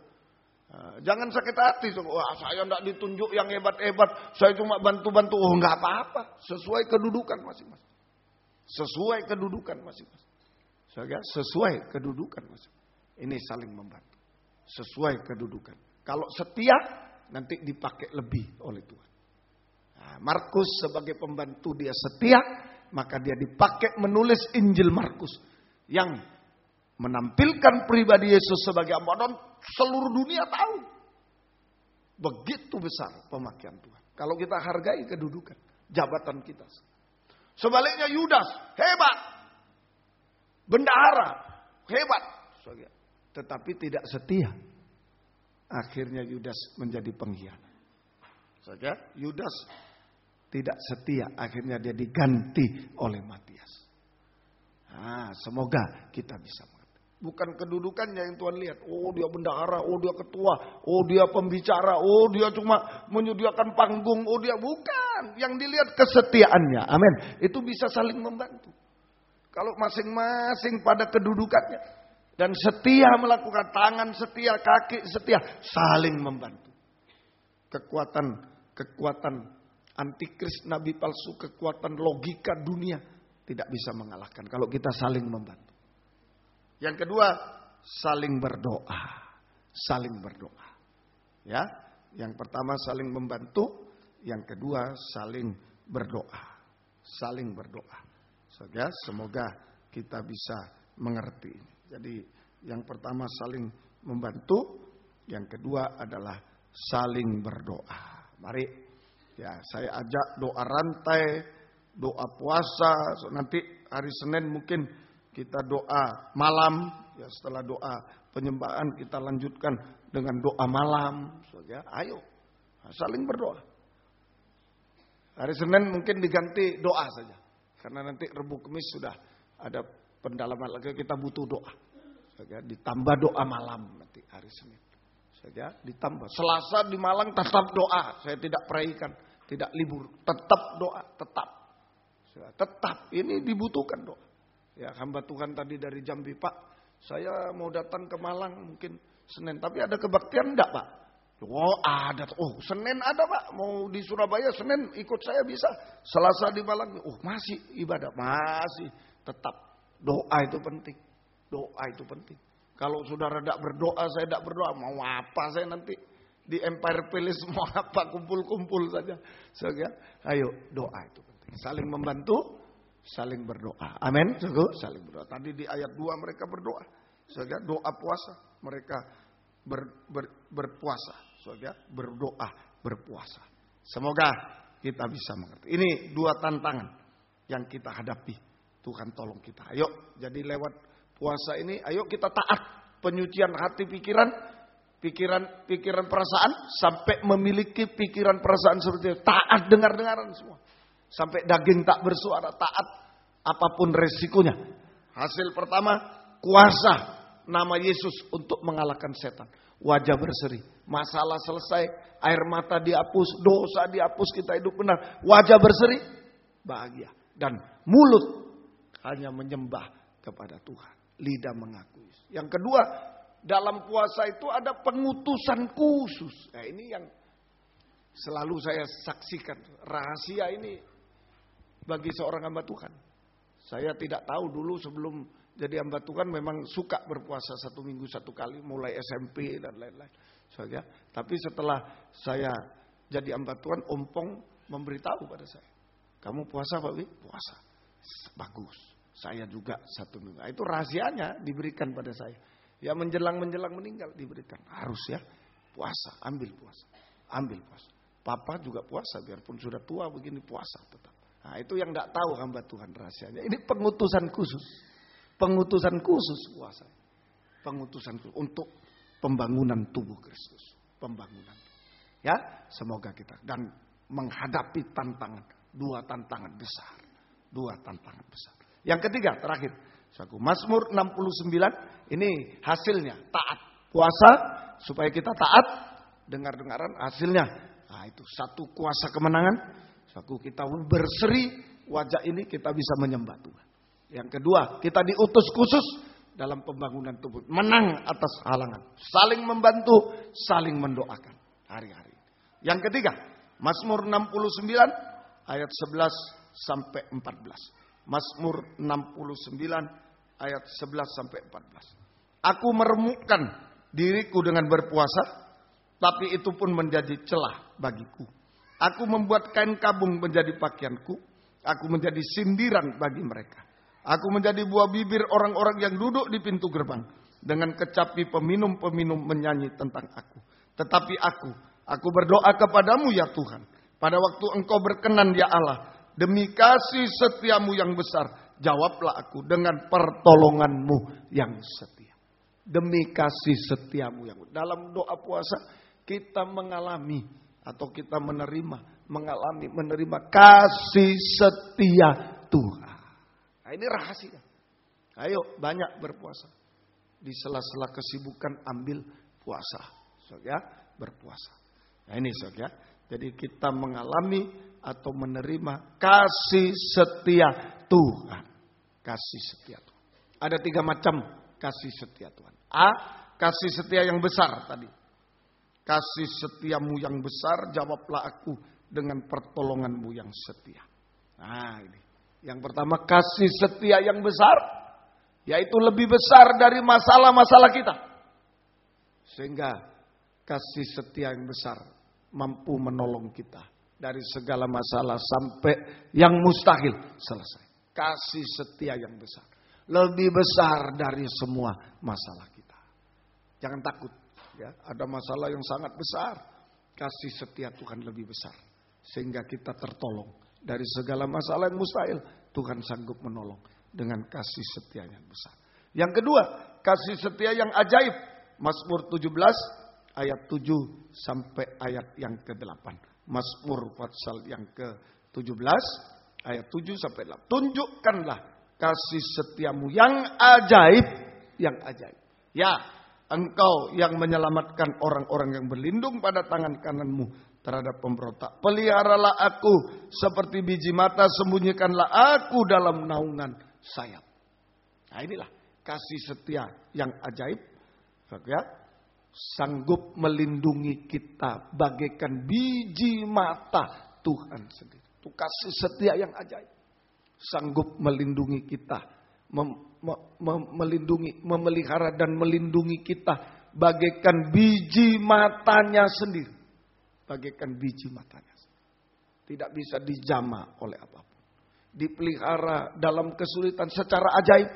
Jangan sakit hati. Wah, saya tidak ditunjuk yang hebat-hebat, saya cuma bantu-bantu. Oh, enggak apa-apa. Sesuai kedudukan masing-masing. Sesuai kedudukan masing-masing. Sesuai kedudukan masing-masing. Ini saling membantu. Sesuai kedudukan. Kalau setia, nanti dipakai lebih oleh Tuhan. Nah, Markus sebagai pembantu dia setia, maka dia dipakai menulis Injil Markus yang menampilkan pribadi Yesus sebagai hamba, dan seluruh dunia tahu. Begitu besar pemakaian Tuhan. Kalau kita hargai kedudukan, jabatan kita. Sebaliknya Yudas, hebat. Bendahara, hebat. Tetapi tidak setia. Akhirnya Yudas menjadi pengkhianat. Yudas tidak setia. Akhirnya dia diganti oleh Matias. Nah, semoga kita bisa mengerti. Bukan kedudukannya yang Tuhan lihat. Oh, dia bendahara, oh dia ketua, oh dia pembicara, oh dia cuma menyediakan panggung, oh dia bukan. Yang dilihat kesetiaannya. Amin. Itu bisa saling membantu. Kalau masing-masing pada kedudukannya. Dan setia melakukan, tangan setia, kaki setia, saling membantu. Kekuatan antikris, nabi palsu, kekuatan logika dunia tidak bisa mengalahkan kalau kita saling membantu. Yang kedua, saling berdoa. Saling berdoa. Ya, yang pertama saling membantu, yang kedua saling berdoa. Saling berdoa. Semoga kita bisa mengerti. Jadi yang pertama saling membantu, yang kedua adalah saling berdoa. Mari ya, saya ajak doa rantai, doa puasa. Nanti hari Senin mungkin kita doa malam. Ya, setelah doa penyembahan kita lanjutkan dengan doa malam. Ayo saling berdoa. Hari Senin mungkin diganti doa saja. Karena nanti Rebu Kemis sudah ada pendalaman lagi, kita butuh doa. Ditambah doa malam nanti hari Senin. Ditambah. Selasa di Malang tetap doa. Saya tidak peraikan, tidak libur. Tetap doa, tetap. Tetap, ini dibutuhkan doa. Ya, hamba Tuhan tadi dari Jambi, Pak, saya mau datang ke Malang mungkin Senin. Tapi ada kebaktian enggak, Pak? Oh ada. Oh Senin ada, Pak. Mau di Surabaya Senin ikut saya bisa. Selasa di Malang. Oh masih ibadah. Masih. Tetap. Doa itu penting. Doa itu penting. Kalau saudara tidak berdoa, saya tidak berdoa. Mau apa saya nanti di Empire Palace, mau apa, kumpul-kumpul saja. Ayo doa itu penting. Saling membantu, saling berdoa. Amin. Saling berdoa. Tadi di ayat 2 mereka berdoa. Doa puasa. Mereka berpuasa. Berdoa, berpuasa. Semoga kita bisa mengerti. Ini 2 tantangan yang kita hadapi. Tuhan tolong kita. Ayo, jadi lewat puasa ini, ayo kita taat. Penyucian hati, pikiran perasaan. Sampai memiliki pikiran perasaan seperti itu. Taat dengar-dengaran semua. Sampai daging tak bersuara. Taat apapun resikonya. Hasil pertama, kuasa nama Yesus untuk mengalahkan setan. Wajah berseri. Masalah selesai. Air mata dihapus. Dosa dihapus. Kita hidup benar. Wajah berseri. Bahagia. Dan mulut hanya menyembah kepada Tuhan. Lidah mengakui. Yang kedua, dalam puasa itu ada pengutusan khusus. Nah ini yang selalu saya saksikan. Rahasia ini bagi seorang hamba Tuhan. Saya tidak tahu dulu sebelum jadi hamba Tuhan memang suka berpuasa 1 minggu 1 kali. Mulai SMP dan lain-lain. Tapi setelah saya jadi hamba Tuhan, Ompong memberitahu pada saya. Kamu puasa Pak Wi? Puasa. Bagus. Saya juga 1 minggu. Itu rahasianya diberikan pada saya. Ya menjelang meninggal diberikan. Harus ya puasa. Ambil puasa. Ambil puasa. Papa juga puasa. Biarpun sudah tua begini puasa tetap. Nah itu yang tidak tahu hamba Tuhan rahasianya. Ini pengutusan khusus. Pengutusan khusus puasa. Pengutusan khusus untuk pembangunan tubuh Kristus. Pembangunan. Ya semoga kita. Dan menghadapi tantangan. 2 tantangan besar. 2 tantangan besar. Yang ketiga, terakhir. Mazmur 69, ini hasilnya. Taat. Puasa, supaya kita taat. Dengar-dengaran hasilnya. Nah itu 1 kuasa kemenangan. Kita berseri wajah ini kita bisa menyembah Tuhan. Yang kedua, kita diutus khusus dalam pembangunan tubuh. Menang atas halangan. Saling membantu, saling mendoakan. Hari-hari. Yang ketiga, Mazmur 69, ayat 11 sampai 14. Mazmur 69 ayat 11 sampai 14. Aku meremukkan diriku dengan berpuasa, tapi itu pun menjadi celah bagiku. Aku membuat kain kabung menjadi pakaianku. Aku menjadi sindiran bagi mereka. Aku menjadi buah bibir orang-orang yang duduk di pintu gerbang. Dengan kecapi peminum-peminum menyanyi tentang aku. Tetapi aku berdoa kepadamu ya Tuhan. Pada waktu engkau berkenan ya Allah. Demi kasih setiamu yang besar, jawablah aku dengan pertolonganmu yang setia. Demi kasih setiamu yang besar. Dalam doa puasa kita mengalami atau kita menerima kasih setia Tuhan. Nah, ini rahasia. Ayo banyak berpuasa. Di sela-sela kesibukan ambil puasa. Berpuasa. Nah ini ya. Jadi kita mengalami atau menerima kasih setia Tuhan. Kasih setia Tuhan. Ada 3 macam kasih setia Tuhan. A, kasih setia yang besar tadi. Kasih setiamu yang besar, jawablah aku dengan pertolonganmu yang setia. Nah ini. Yang pertama, kasih setia yang besar, yaitu lebih besar dari masalah-masalah kita. Sehingga kasih setia yang besar mampu menolong kita dari segala masalah sampai yang mustahil selesai. Kasih setia yang besar. Lebih besar dari semua masalah kita. Jangan takut. Ya, ada masalah yang sangat besar. Kasih setia Tuhan lebih besar. Sehingga kita tertolong. Dari segala masalah yang mustahil. Tuhan sanggup menolong. Dengan kasih setia yang besar. Yang kedua. Kasih setia yang ajaib. Mazmur 17 ayat 7 sampai ayat yang ke-8. Mazmur pasal yang ke-17 ayat 7 sampai 8. Tunjukkanlah kasih setiamu yang ajaib. Yang ajaib. Ya, engkau yang menyelamatkan orang-orang yang berlindung pada tangan kananmu terhadap pemberontak. Peliharalah aku seperti biji mata, sembunyikanlah aku dalam naungan sayap. Nah inilah kasih setia yang ajaib. Ya, sanggup melindungi kita bagaikan biji mata Tuhan sendiri. Itu kasih setia yang ajaib. Sanggup melindungi kita. Melindungi, memelihara dan melindungi kita bagaikan biji matanya sendiri. Bagaikan biji matanya sendiri. Tidak bisa dijamah oleh apapun. Dipelihara dalam kesulitan secara ajaib.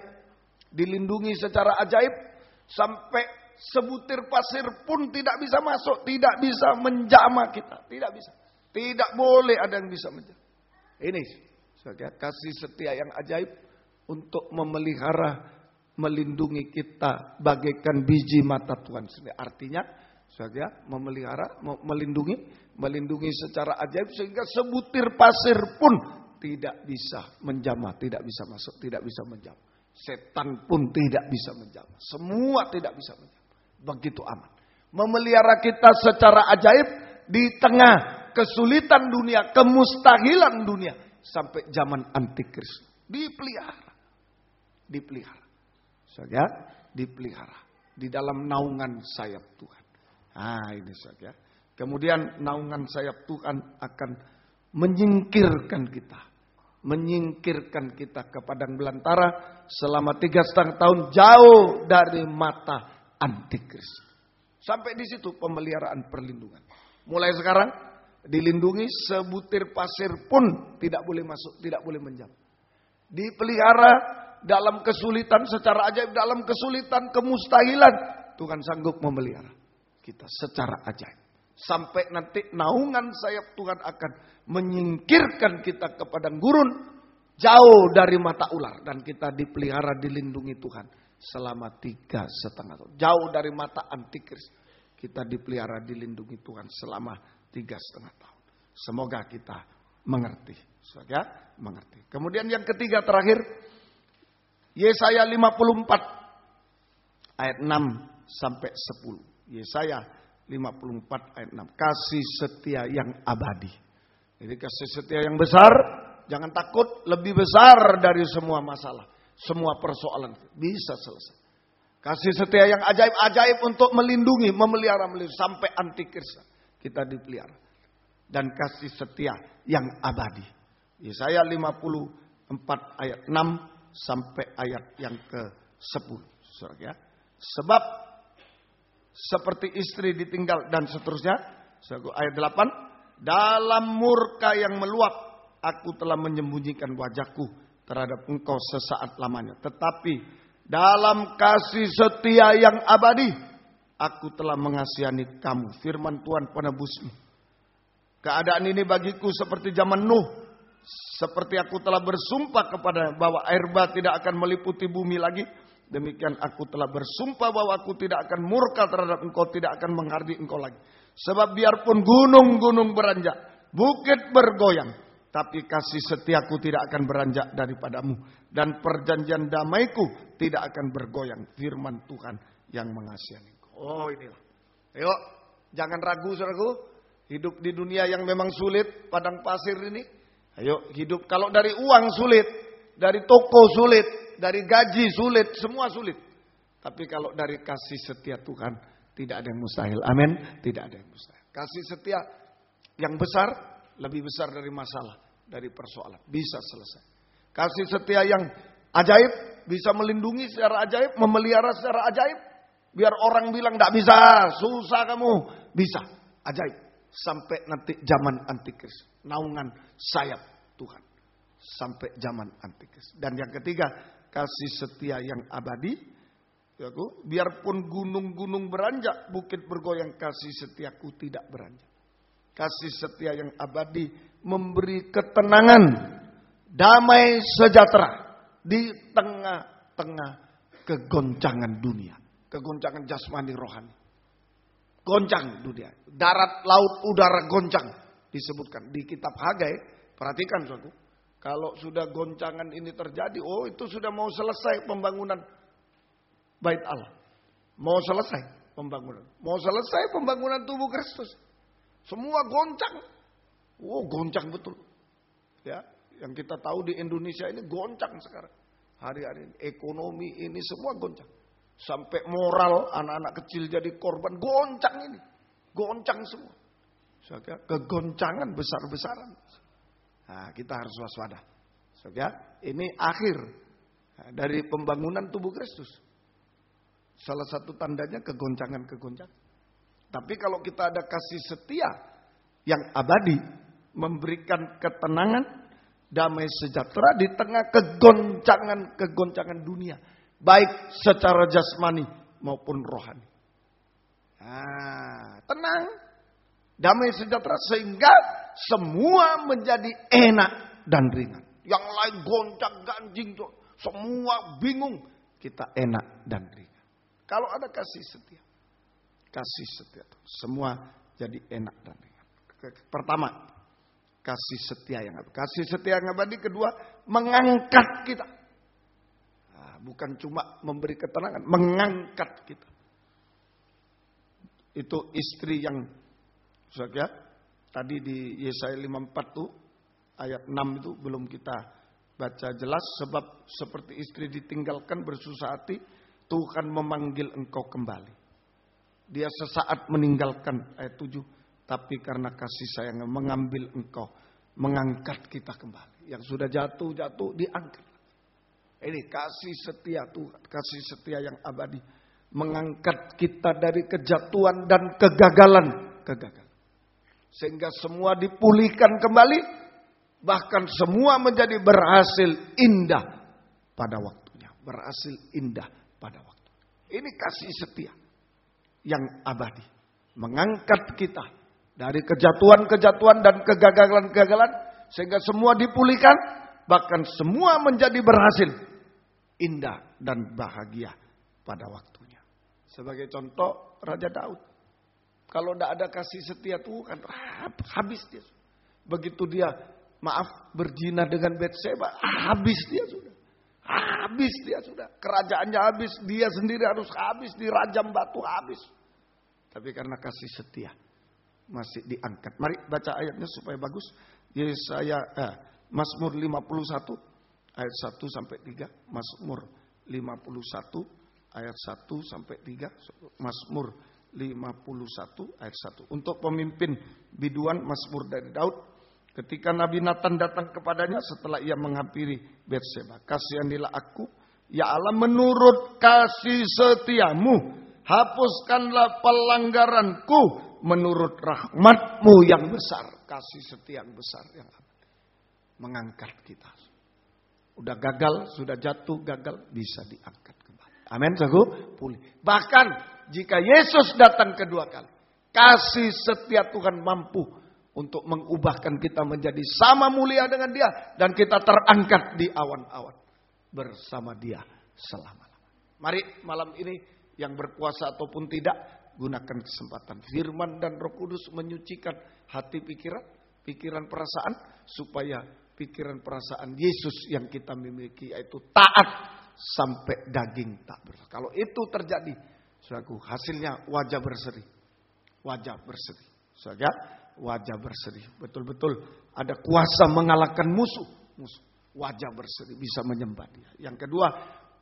Dilindungi secara ajaib. Sampai sebutir pasir pun tidak bisa masuk. Tidak bisa menjamah kita. Tidak bisa. Tidak boleh ada yang bisa menjamah. Ini kasih setia yang ajaib. Untuk memelihara, melindungi kita bagaikan biji mata Tuhan sendiri. Artinya, memelihara, melindungi secara ajaib sehingga sebutir pasir pun tidak bisa menjamah, tidak bisa masuk, tidak bisa menjamah. Setan pun tidak bisa menjamah. Semua tidak bisa menjamah. Begitu aman. Memelihara kita secara ajaib di tengah kesulitan dunia, kemustahilan dunia sampai zaman antikristus. Dipelihara. Dipelihara di dalam naungan sayap Tuhan. Nah ini saja. Kemudian naungan sayap Tuhan akan menyingkirkan kita ke padang belantara selama 3,5 tahun jauh dari mata antikristus. Sampai di situ pemeliharaan perlindungan. Mulai sekarang dilindungi, sebutir pasir pun tidak boleh masuk, tidak boleh menjamah. Dipelihara dalam kesulitan secara ajaib, dalam kesulitan kemustahilan Tuhan sanggup memelihara kita secara ajaib. Sampai nanti naungan sayap Tuhan akan menyingkirkan kita ke padang gurun jauh dari mata ular. Dan kita dipelihara, dilindungi Tuhan selama 3,5 tahun. Jauh dari mata antikristus. Kita dipelihara, dilindungi Tuhan selama 3,5 tahun. Semoga kita mengerti. Mengerti. Kemudian yang ketiga terakhir. Yesaya 54 ayat 6 sampai 10. Yesaya 54 ayat 6. Kasih setia yang abadi. Jadi kasih setia yang besar. Jangan takut, lebih besar dari semua masalah. Semua persoalan bisa selesai. Kasih setia yang ajaib-ajaib untuk melindungi, memelihara sampai antikristus. Kita dipelihara. Dan kasih setia yang abadi. Yesaya 54 ayat 6 sampai ayat yang ke-10. Sebab seperti istri ditinggal dan seterusnya. Ayat 8. Dalam murka yang meluap aku telah menyembunyikan wajahku terhadap engkau sesaat lamanya. Tetapi dalam kasih setia yang abadi aku telah mengasihani kamu. Firman Tuhan penebusmu. Keadaan ini bagiku seperti zaman Nuh. Seperti aku telah bersumpah kepada bahwa air bah tidak akan meliputi bumi lagi. Demikian aku telah bersumpah bahwa aku tidak akan murka terhadap engkau, tidak akan menghardi engkau lagi. Sebab biarpun gunung-gunung beranjak, bukit bergoyang, tapi kasih setiaku tidak akan beranjak daripadamu. Dan perjanjian damaiku tidak akan bergoyang. Firman Tuhan yang mengasihi engkau. Oh inilah. Ayo, jangan ragu saudaraku. Hidup di dunia yang memang sulit, padang pasir ini. Ayo hidup, kalau dari uang sulit, dari toko sulit, dari gaji sulit, semua sulit. Tapi kalau dari kasih setia Tuhan, tidak ada yang mustahil. Amin. Tidak ada yang mustahil. Kasih setia yang besar, lebih besar dari masalah, dari persoalan. Bisa selesai. Kasih setia yang ajaib, bisa melindungi secara ajaib, memelihara secara ajaib. Biar orang bilang tidak bisa, susah kamu. Bisa, ajaib. Sampai nanti zaman antikris. Naungan sayap Tuhan. Sampai zaman antikris. Dan yang ketiga, kasih setia yang abadi. Biarpun gunung-gunung beranjak, bukit bergoyang, kasih setiaku tidak beranjak. Kasih setia yang abadi memberi ketenangan, damai sejahtera di tengah-tengah kegoncangan dunia. Kegoncangan jasmani rohani. Goncang dunia. Darat, laut, udara goncang. Disebutkan di kitab Hagai. Perhatikan saudaraku. Kalau sudah goncangan ini terjadi, oh itu sudah mau selesai pembangunan Bait Allah. Mau selesai pembangunan. Mau selesai pembangunan tubuh Kristus. Semua goncang. Oh goncang betul. Ya, yang kita tahu di Indonesia ini goncang sekarang. Hari-hari ini. Ekonomi ini semua goncang. Sampai moral anak-anak kecil jadi korban. Goncang ini. Goncang semua. Kegoncangan besar-besaran. Nah, kita harus waspada. Ini akhir dari pembangunan tubuh Kristus. Salah satu tandanya kegoncangan-kegoncangan. Tapi kalau kita ada kasih setia yang abadi, memberikan ketenangan, damai sejahtera di tengah kegoncangan-kegoncangan dunia. Baik secara jasmani maupun rohani. Nah, tenang, damai sejahtera sehingga semua menjadi enak dan ringan. Yang lain goncang ganjing, semua bingung. Kita enak dan ringan. Kalau ada kasih setia itu semua jadi enak dan ringan. Pertama, kasih setia yang abadi. Kasih setia yang abadi. Kedua, mengangkat kita. Nah, bukan cuma memberi ketenangan, mengangkat kita. Itu istri yang tadi di Yesaya 54 tuh ayat 6 itu belum kita baca jelas. Sebab seperti istri ditinggalkan bersusah hati, Tuhan memanggil engkau kembali. Dia sesaat meninggalkan ayat 7. Tapi karena kasih sayang mengambil engkau. Mengangkat kita kembali. Yang sudah jatuh diangkat. Ini kasih setia Tuhan. Kasih setia yang abadi. Mengangkat kita dari kejatuhan dan kegagalan. Sehingga semua dipulihkan kembali. Bahkan semua menjadi berhasil indah pada waktunya. Berhasil indah pada waktu. Ini kasih setia yang abadi. Mengangkat kita dari kejatuhan-kejatuhan dan kegagalan-kegagalan. Sehingga semua dipulihkan. Bahkan semua menjadi berhasil. Indah dan bahagia pada waktunya. Sebagai contoh Raja Daud. Kalau tidak ada kasih setia Tuhan, habis dia. Begitu dia berzina dengan Betseba, habis dia sudah. Habis dia sudah. Kerajaannya habis. Dia sendiri harus habis. Dirajam batu habis. Tapi karena kasih setia. Masih diangkat. Mari baca ayatnya supaya bagus. Yesaya Mazmur 51. Ayat 1 sampai 3. Mazmur 51. Ayat 1 sampai 3. Mazmur 51 ayat 1. Untuk pemimpin biduan Mazmur dari Daud. Ketika Nabi Nathan datang kepadanya setelah ia menghampiri Betseba. Kasihanilah aku, ya Allah, menurut kasih setiamu. Hapuskanlah pelanggaranku menurut rahmatmu yang besar. Kasih setia yang besar yang abadi. Mengangkat kita. Udah gagal, sudah jatuh, gagal, bisa diangkat kembali. Amin, saudaraku, pulih. Bahkan jika Yesus datang kedua kali. Kasih setia Tuhan mampu untuk mengubahkan kita menjadi sama mulia dengan dia. Dan kita terangkat di awan-awan. Bersama dia selama-lamanya. Mari malam ini yang berpuasa ataupun tidak. Gunakan kesempatan. Firman dan Roh Kudus menyucikan hati pikiran. Pikiran perasaan. Supaya pikiran perasaan Yesus yang kita miliki. Yaitu taat sampai daging tak berseri. Kalau itu terjadi. Saudaraku, hasilnya wajah berseri. Wajah berseri. Saudara, wajah berseri. Betul-betul ada kuasa mengalahkan musuh. Wajah berseri bisa menyembah dia. Yang kedua,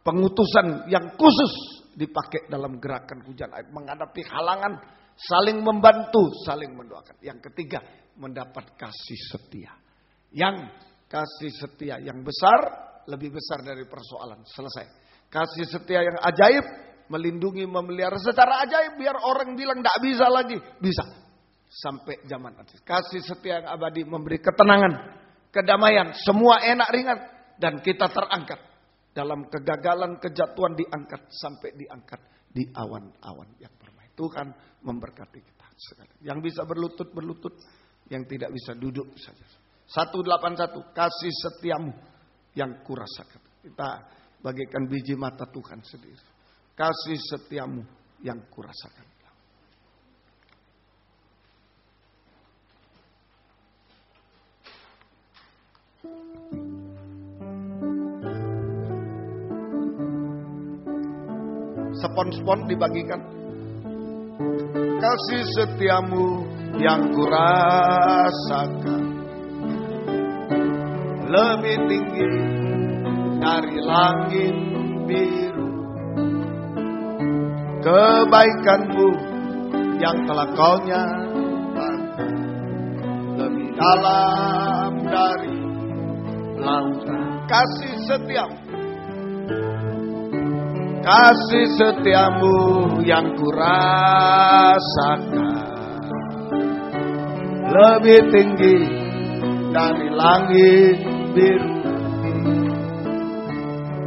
pengutusan yang khusus dipakai dalam gerakan hujan air. Menghadapi halangan, saling membantu, saling mendoakan. Yang ketiga, mendapat kasih setia. Yang kasih setia yang besar, lebih besar dari persoalan. Selesai. Kasih setia yang ajaib, melindungi, memelihara secara ajaib. Biar orang bilang tidak bisa lagi. Bisa. Sampai zaman akhir. Kasih setia yang abadi memberi ketenangan, kedamaian, semua enak ringan. Dan kita terangkat. Dalam kegagalan, kejatuhan diangkat. Sampai diangkat di awan-awan yang permai. Tuhan memberkati kita sekali. Yang bisa berlutut, berlutut. Yang tidak bisa duduk saja. 181. Kasih setiamu yang kurasakan. Kita bagikan biji mata Tuhan sendiri. Kasih setiamu yang kurasakan. Spon-spon dibagikan. Kasih setiamu yang kurasakan lebih tinggi dari langit biru. Kebaikanmu yang telah kau nyatakan lebih dalam dari lautan. Kasih setiamu, kasih setiamu yang kurasakan lebih tinggi dari langit biru.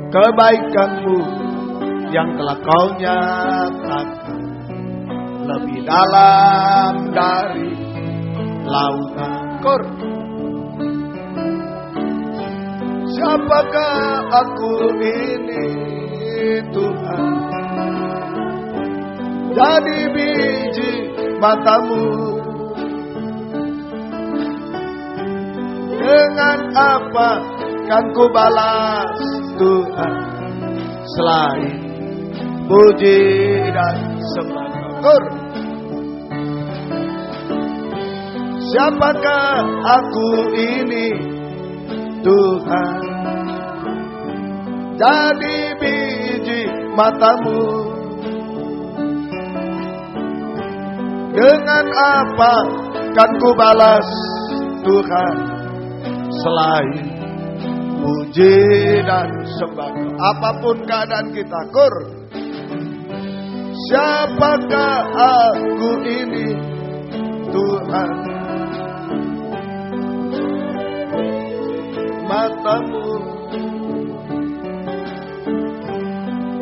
Kebaikanmu yang telah kau nyatakan lebih dalam dari lautan. Kor. Siapakah aku ini Tuhan? Jadi biji matamu. Dengan apa kan ku balas Tuhan selain puji dan sembah? Siapakah aku ini Tuhan? Jadi biji matamu. Dengan apa kan ku balas Tuhan selain puji dan sembah? Apapun keadaan kita, kur. Siapakah aku ini Tuhan? Matamu.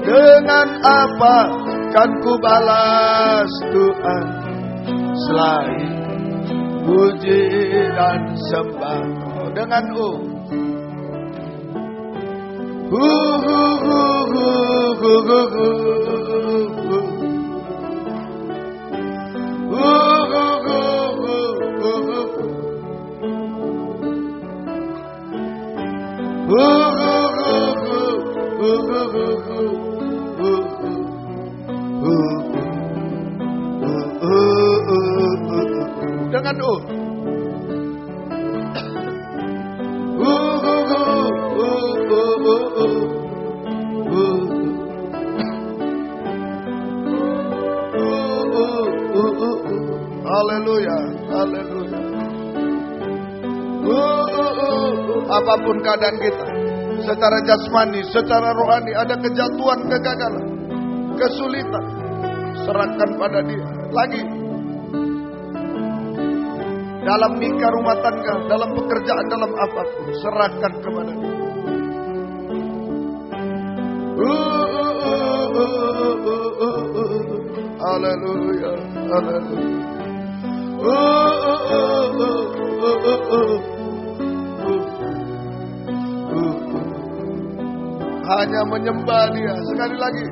Dengan apa kan ku balas Tuhan selain puji dan sembah? Dengan dengan haleluya, haleluya. Apapun keadaan kita, secara jasmani, secara rohani, ada kejatuhan, kegagalan, kesulitan, serahkan pada Dia. Lagi dalam nikah, rumah tangga, dalam pekerjaan, dalam apapun, serahkan kepada Dia. Haleluya, haleluya. Hanya menyembah Dia. Sekali lagi.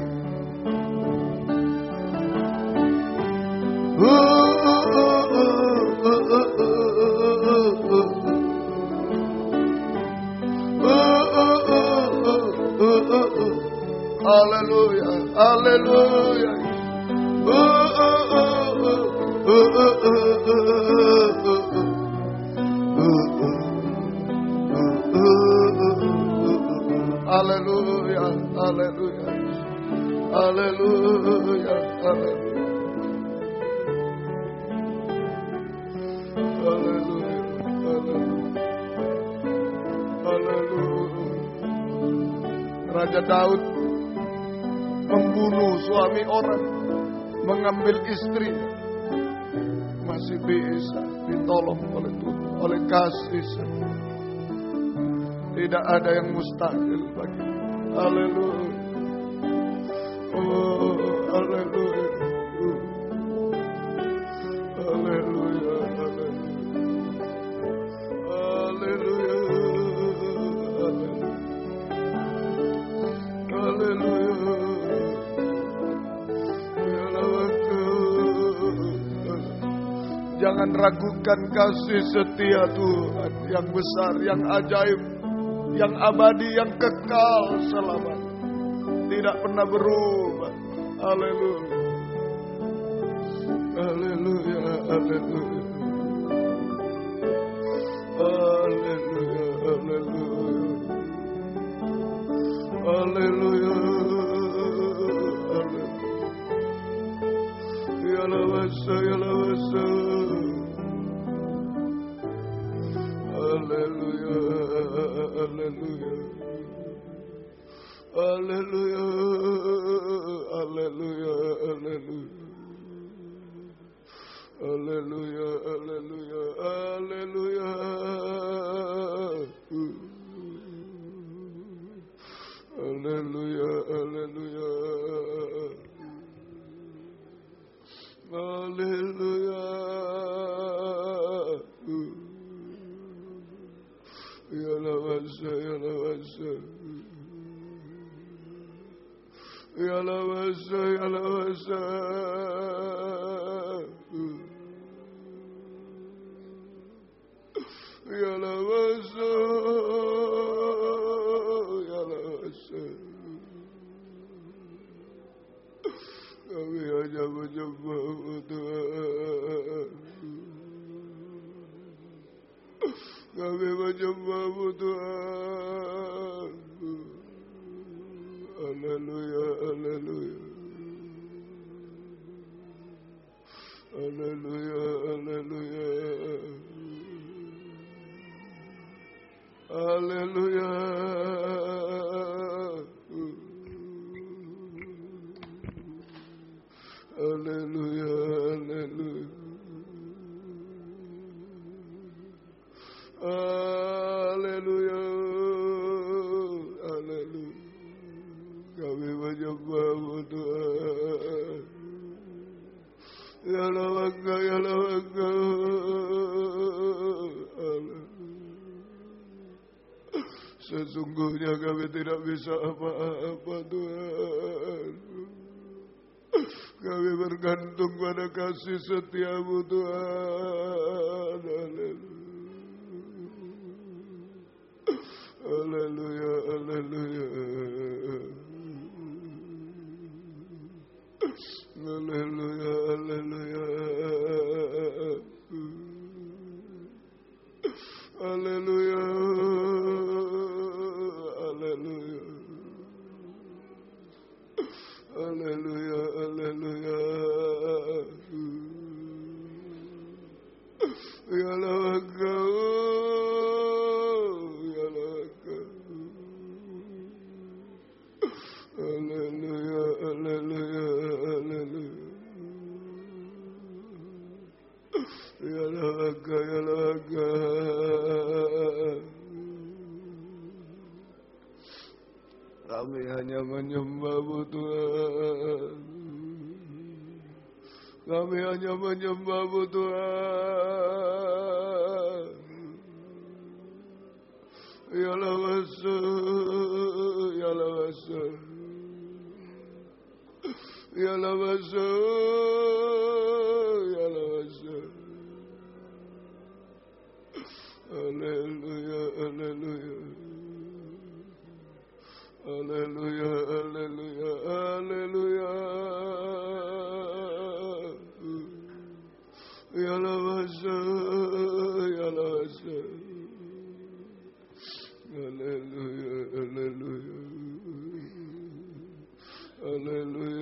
Haleluya, haleluya. Haleluya, haleluya. Haleluya, haleluya. Haleluya, haleluya. Haleluya. Raja Daud membunuh suami orang, mengambil istrinya, masih bisa ditolong oleh Tuhan, oleh kasih setia. Tidak ada yang mustahil bagi. Haleluya. Oh, haleluya. Haleluya, haleluya. Haleluya. Haleluya. Jangan ragukan kasih setia Tuhan yang besar, yang ajaib, yang abadi, yang kekal selamanya. Tidak pernah berubah. Haleluya. Haleluya, haleluya. Haleluya, haleluya. Haleluya. Haleluya. Ya lawasa, ya lawasa. Haleluya, haleluya. Haleluya, haleluya, haleluya. Haleluya, haleluya, haleluya. Haleluya, haleluya. Haleluya. Ya lawasa, ya lawasa. Ya lawasa, ya lawasa. Ya lawasa, ya lawasa. Kami hanya menyembah-Mu Tuhan. Kami menyembah-Mu Tuhan. Haleluya, haleluya. Haleluya, haleluya. Haleluya. Haleluya, haleluya. Haleluya. Haleluya. Kami menyembah-Mu Tuhan. Ya lawaka, ya lawaka. Sesungguhnya kami tidak bisa apa-apa Tuhan. Kami bergantung pada kasih setia-Mu Tuhan. Haleluya, haleluya. Haleluya, haleluya. Haleluya. Haleluya. Haleluya, haleluya. Ya lawaka, ya lawaka. Haleluya, haleluya, haleluya. Ya lawaka, ya lawaka. Kami hanya menyembah-Mu Tuhan. Kami hanya menyembah-Mu Tuhan. Ya lawasa, ya lawasa. Ya lawasa, ya lawasa. Haleluya, haleluya. Haleluya, haleluya, haleluya. Ya lawasa, ya lawasa. Haleluya, haleluya. Haleluya.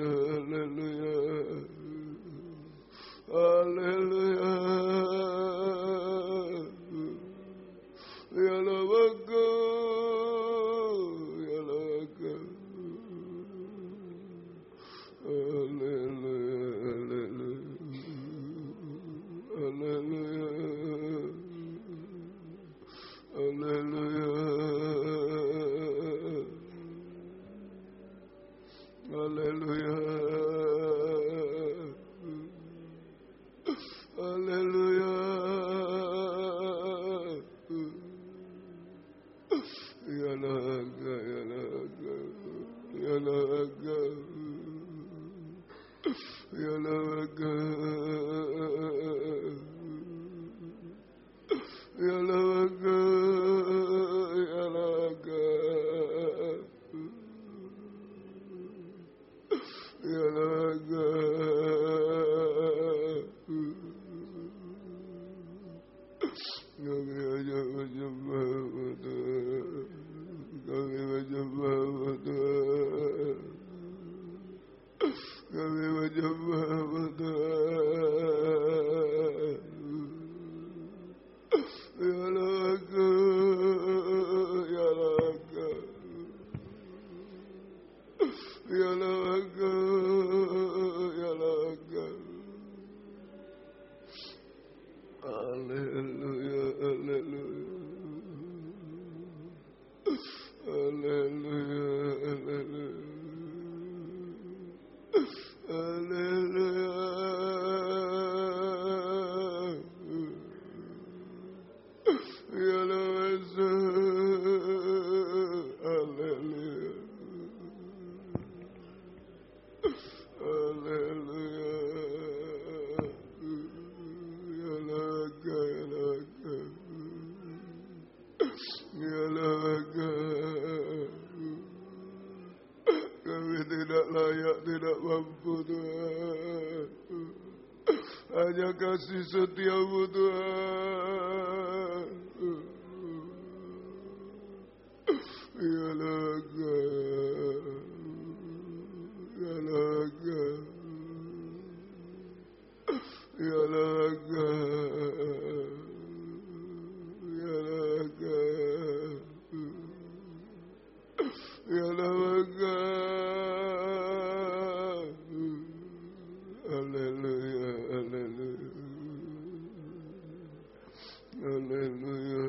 Hanya kasih setiamu Tuhan. Ya laga, ya laga, ya laga, ya laga, ya laga. Haleluya, haleluya, haleluya,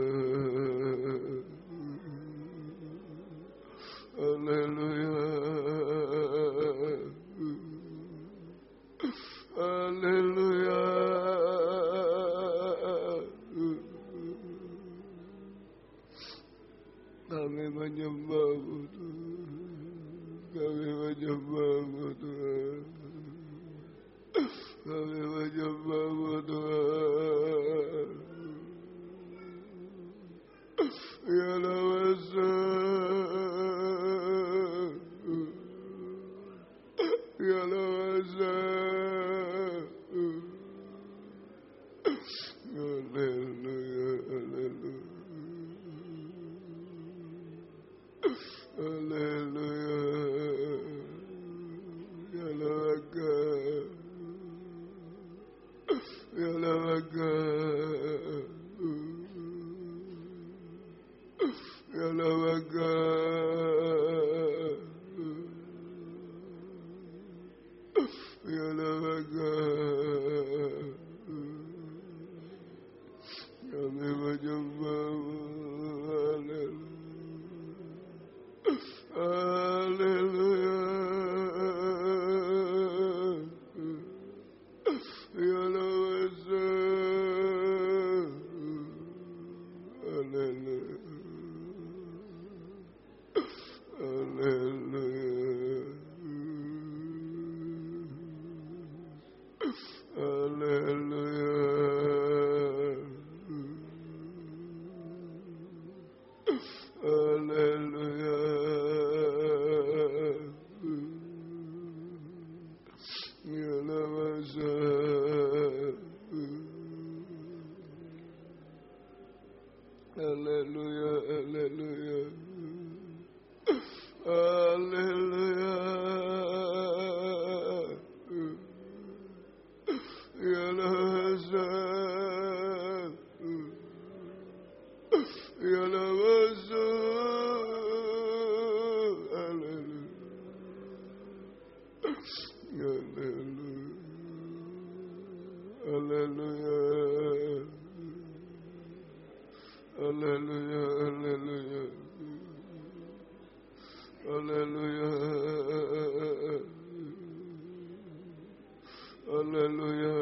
haleluya, haleluya. Kami menyembah-Mu Tuhan, kami menyembah-Mu Tuhan. Kami menyembah-Mu Tuhan. Ya Lawasa, ya Lawasa. Haleluya, haleluya, haleluya. Ya Lawaka, ya laga, ya laga, ya laga. Kami menyembah-Mu. Haleluya, ya Lawasa. Haleluya, haleluya, haleluya, haleluya. Ya Lawasa. Haleluya, haleluya, haleluya. Ya Lawasa, Ya Lawasa. Haleluya. Haleluya. Haleluya. Haleluya. Haleluya.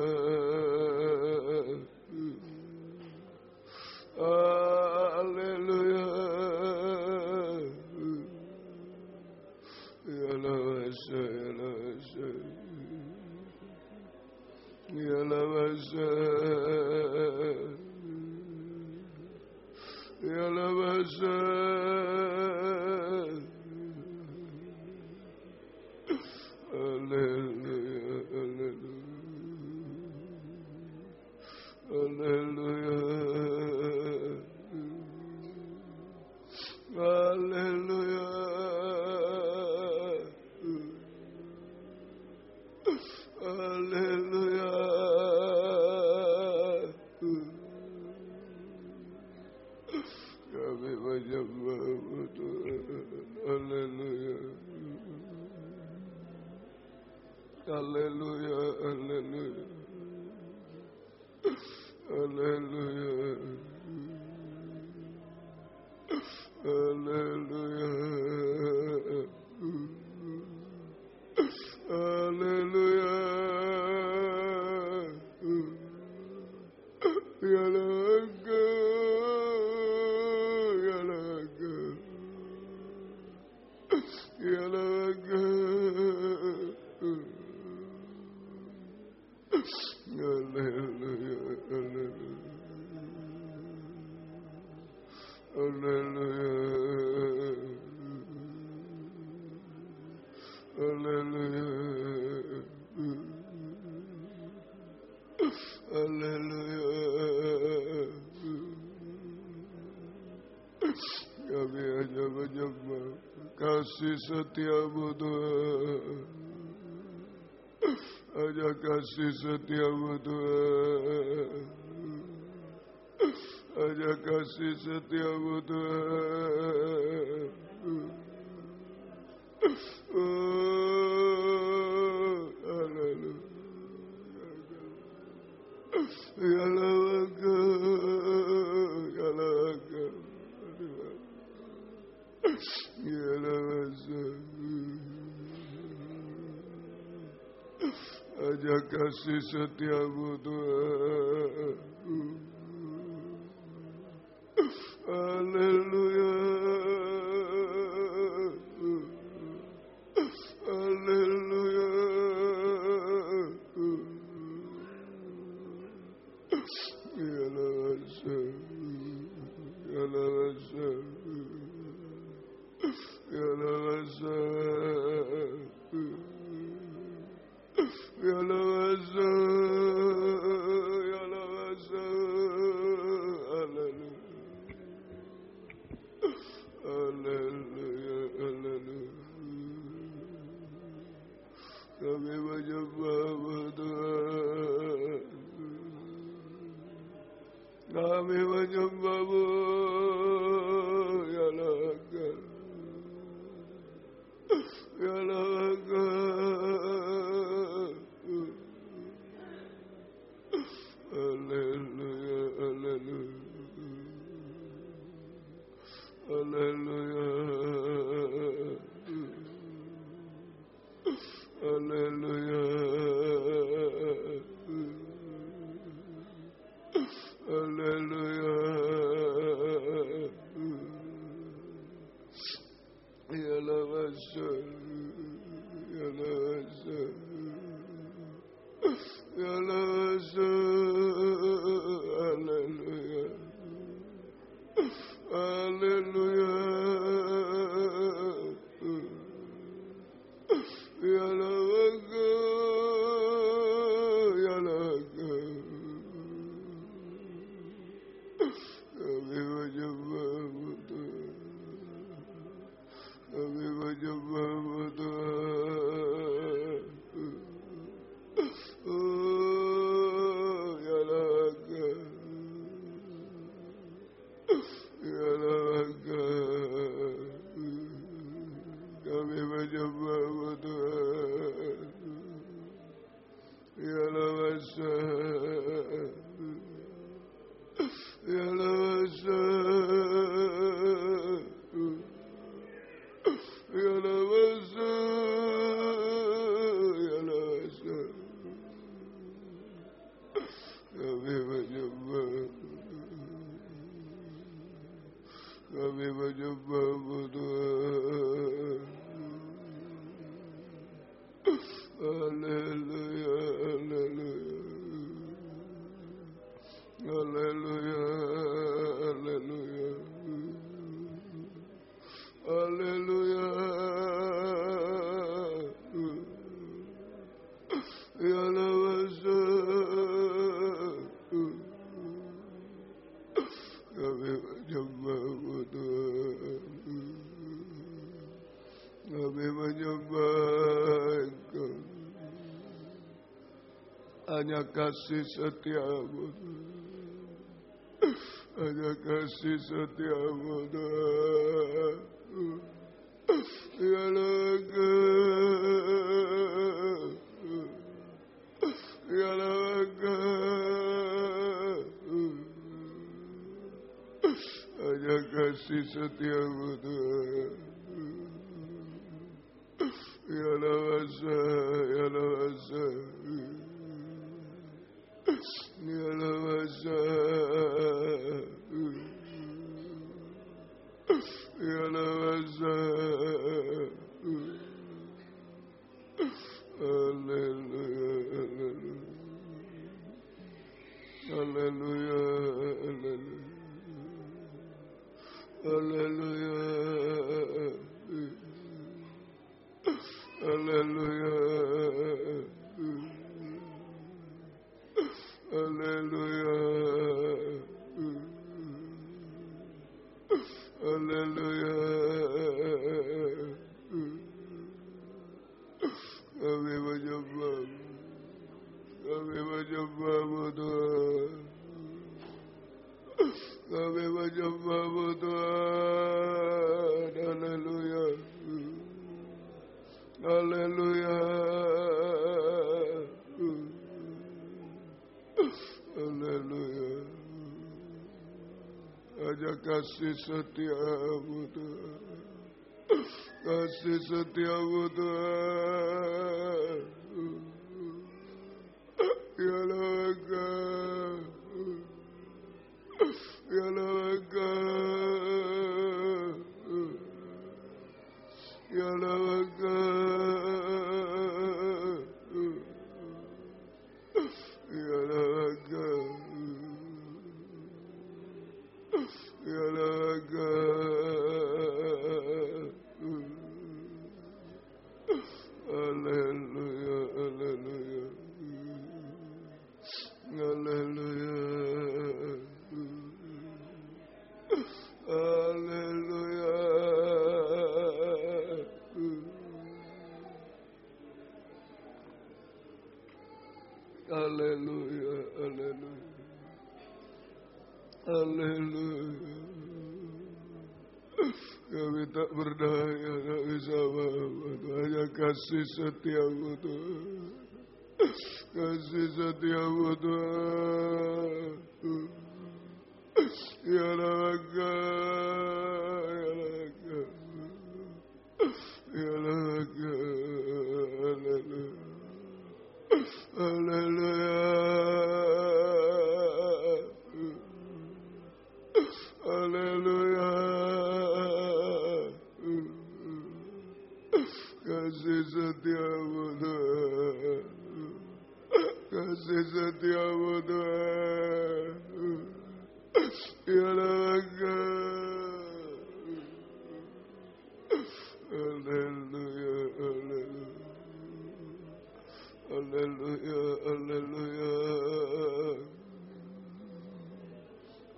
Haleluya. Ya Lawasa, ya Lawasa. Ya Lawasa. Haleluya. Haleluya. Haleluya. Haleluya. Kami menyembah Tuhan. Haleluya. Haleluya. Haleluya. Haleluya. Haleluya. Haleluya. Ya Laga. Ya Laga. Ya Laga. Haleluya. Haleluya. Haleluya. Haleluya. Haleluya. Kami hanya menyembah kasih setiamu Tuhan. Hanya kasih setiamu Tuhan. Hanya kasih setiamu Tuhan. Haleluya. Ya Laga. Ya Laga. Ya Lawasa. Hanya kasih setiamu Tuhan. Haleluya. Haleluya. Ya Lawasa. Ya Lawasa. Ya Lawasa. Ya Lawasa. Ya Lawasa. Haleluya. Haleluya. Haleluya. Kami menyembah Tuhan. Kami menyembah-Mu, ya Laga. Ya Laga. Haleluya. Haleluya. Haleluya. Haleluya. Haleluya. Ya Lawasa. Ya Lawasa. Ya Lawasa. Haleluya. Haleluya. Ya Laga. Ya Laga. Kami menyembah-Mu Tuhan. Kami menyembah-Mu Tuhan. Ya Laga. Ya kami menyembahmu Tuhan. Haleluya, haleluya. Haleluya, haleluya. Haleluya. Ya lawasa. Kami menyembahmu Tuhan. Kami menyembah Engkau. Hanya kasih setiamu Tuhan. Hanya kasih setiamu Tuhan. Ya laga. Ya laga. Hanya kasih setiamu Tuhan. Ya lawasa, ya lawasa. Ya lawasa. Ya lawasa. Haleluya, haleluya. Haleluya, haleluya. Haleluya. Haleluya. Haleluya. Kami menyembah. Kami menyembahmu Tuhan. Kami menyembahmu Tuhan. Haleluya. Haleluya. Haleluya. Hanya kasih setiamu Tuhan. Kasih setiamu Tuhan. Ya laga. Ya laga. Ya laga. Ya laga. Ya laga. Haleluya, haleluya. Haleluya. Haleluya. Haleluya, haleluya. Haleluya. Kami tak berdaya, tak bisa apa-apa. Hanya kasih setiamu Tuhan. Kasih setiamu Tuhan. Ya laga. Ya laga. Ya laga. Haleluya. Haleluya. Haleluya. Kasih setiamu Tuhan. Kasih setiamu Tuhan. Ya laga. Haleluya, haleluya. Haleluya, haleluya.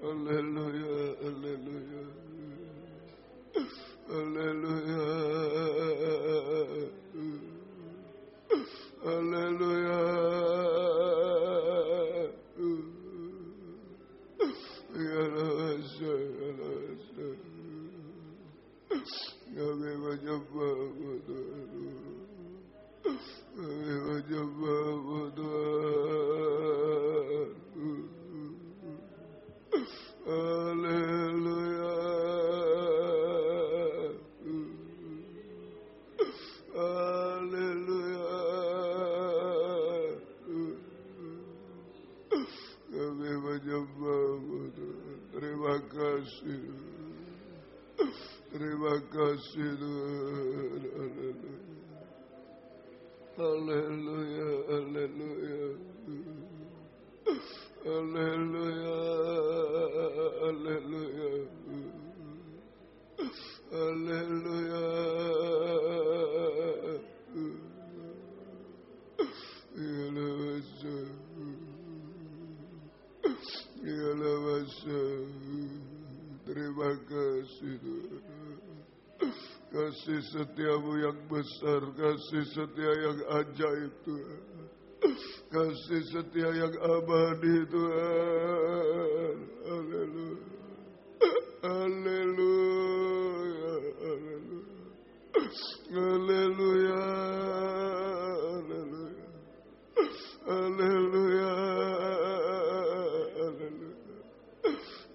Haleluya, haleluya. Haleluya. Haleluya. Ya lawasa, ya lawasa. Kami menyembahmu Tuhan. Kami menyembahmu Tuhan. Haleluya. Haleluya. Kami menyembahmu Tuhan. Terima kasih. Terima kasih Tuhan. Haleluya. Haleluya. Haleluya. Haleluya. Haleluya. Terima kasih Tuhan. Kasih setiamu yang besar, kasih setia yang ajaib Tuhan. Kasih setia yang abadi Tuhan. Haleluya. Haleluya. Haleluya. Haleluya. Haleluya. Haleluya.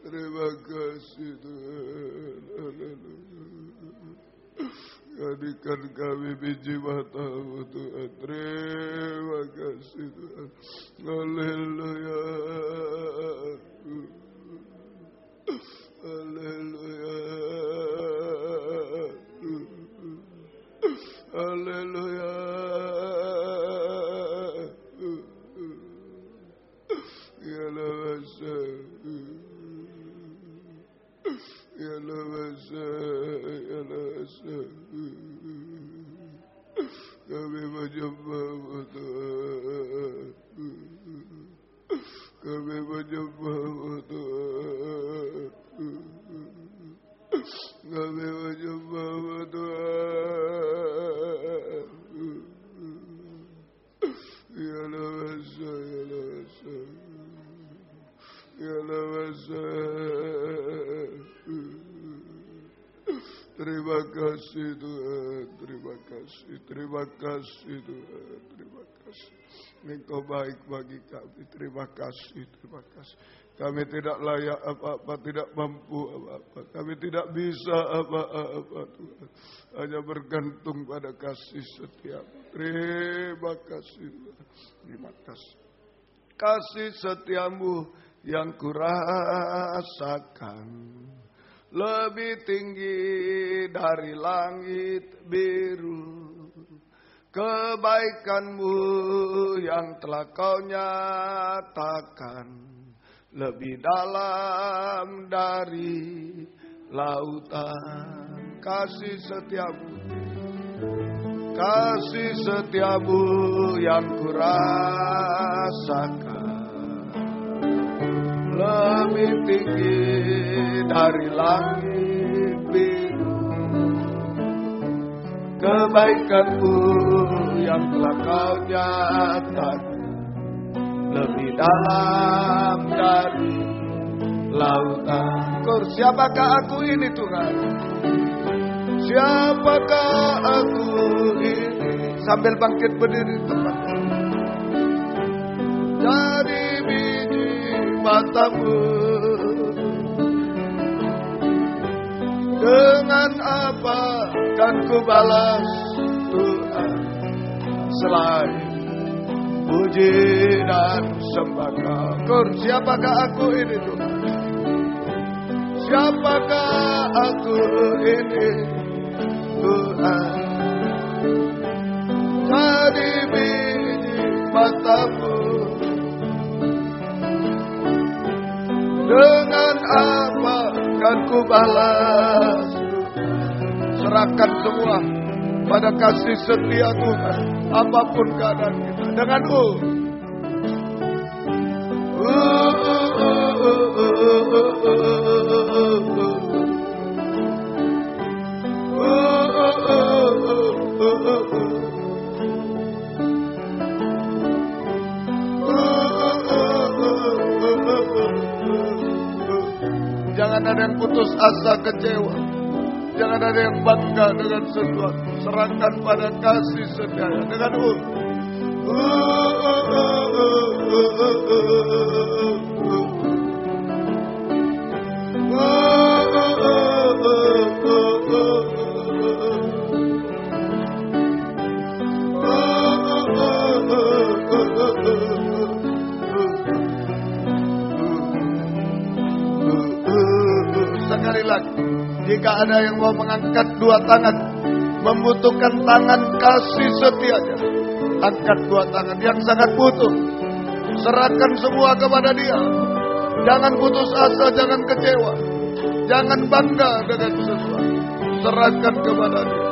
Terima kasih Tuhan. Haleluya. Jadikan kami biji mata-Mu Tuhan. Terima kasih Tuhan. Haleluya. Haleluya. Haleluya. Ya Lawasa. Ya Lawasa. Ya Lawasa. Kami menyembah-Mu Tuhan. Kami menyembah-Mu Tuhan. Kami menyembah-Mu Tuhan. Ya Lawasa. Ya Lawasa. Ya Lawasa. Terima kasih Tuhan, terima kasih Tuhan, terima kasih. Engkau baik bagi kami, terima kasih. Kami tidak layak apa-apa, tidak mampu apa-apa, kami tidak bisa apa-apa Tuhan. Hanya bergantung pada kasih setiamu. Terima kasih Tuhan, terima kasih. Kasih setiamu yang kurasakan lebih tinggi dari langit biru. Kebaikan-Mu yang telah Kau nyatakan lebih dalam dari lautan. Kasih setiamu yang kurasakan lebih tinggi dari langit biru. Kebaikan-Mu yang telah Kau nyatakan lebih dalam dari lautan. Siapakah aku ini Tuhan? Siapakah aku ini? Sambil bangkit berdiri teman. Jadi biji mata-Mu. Dengan apa kan ku balas Tuhan selain puji dan sembah Kau? Siapakah aku ini Tuhan? Siapakah aku ini Tuhan? Jadi biji mata-Mu. Dengan apa kan ku balas? Serahkan semua pada kasih setia Tuhan, apapun keadaan kita. Dengan jangan ada yang putus asa, kecewa. Jangan ada yang bangga dengan sesuatu. Serahkan pada kasih setia dengan Sekali lagi, jika Jika ada yang mau mengangkat dua tangan, membutuhkan tangan kasih setianya, angkat dua tangan. Yang sangat butuh, serahkan semua kepada Dia. Jangan putus asa, jangan kecewa, jangan bangga dengan sesuatu. Serahkan kepada Dia.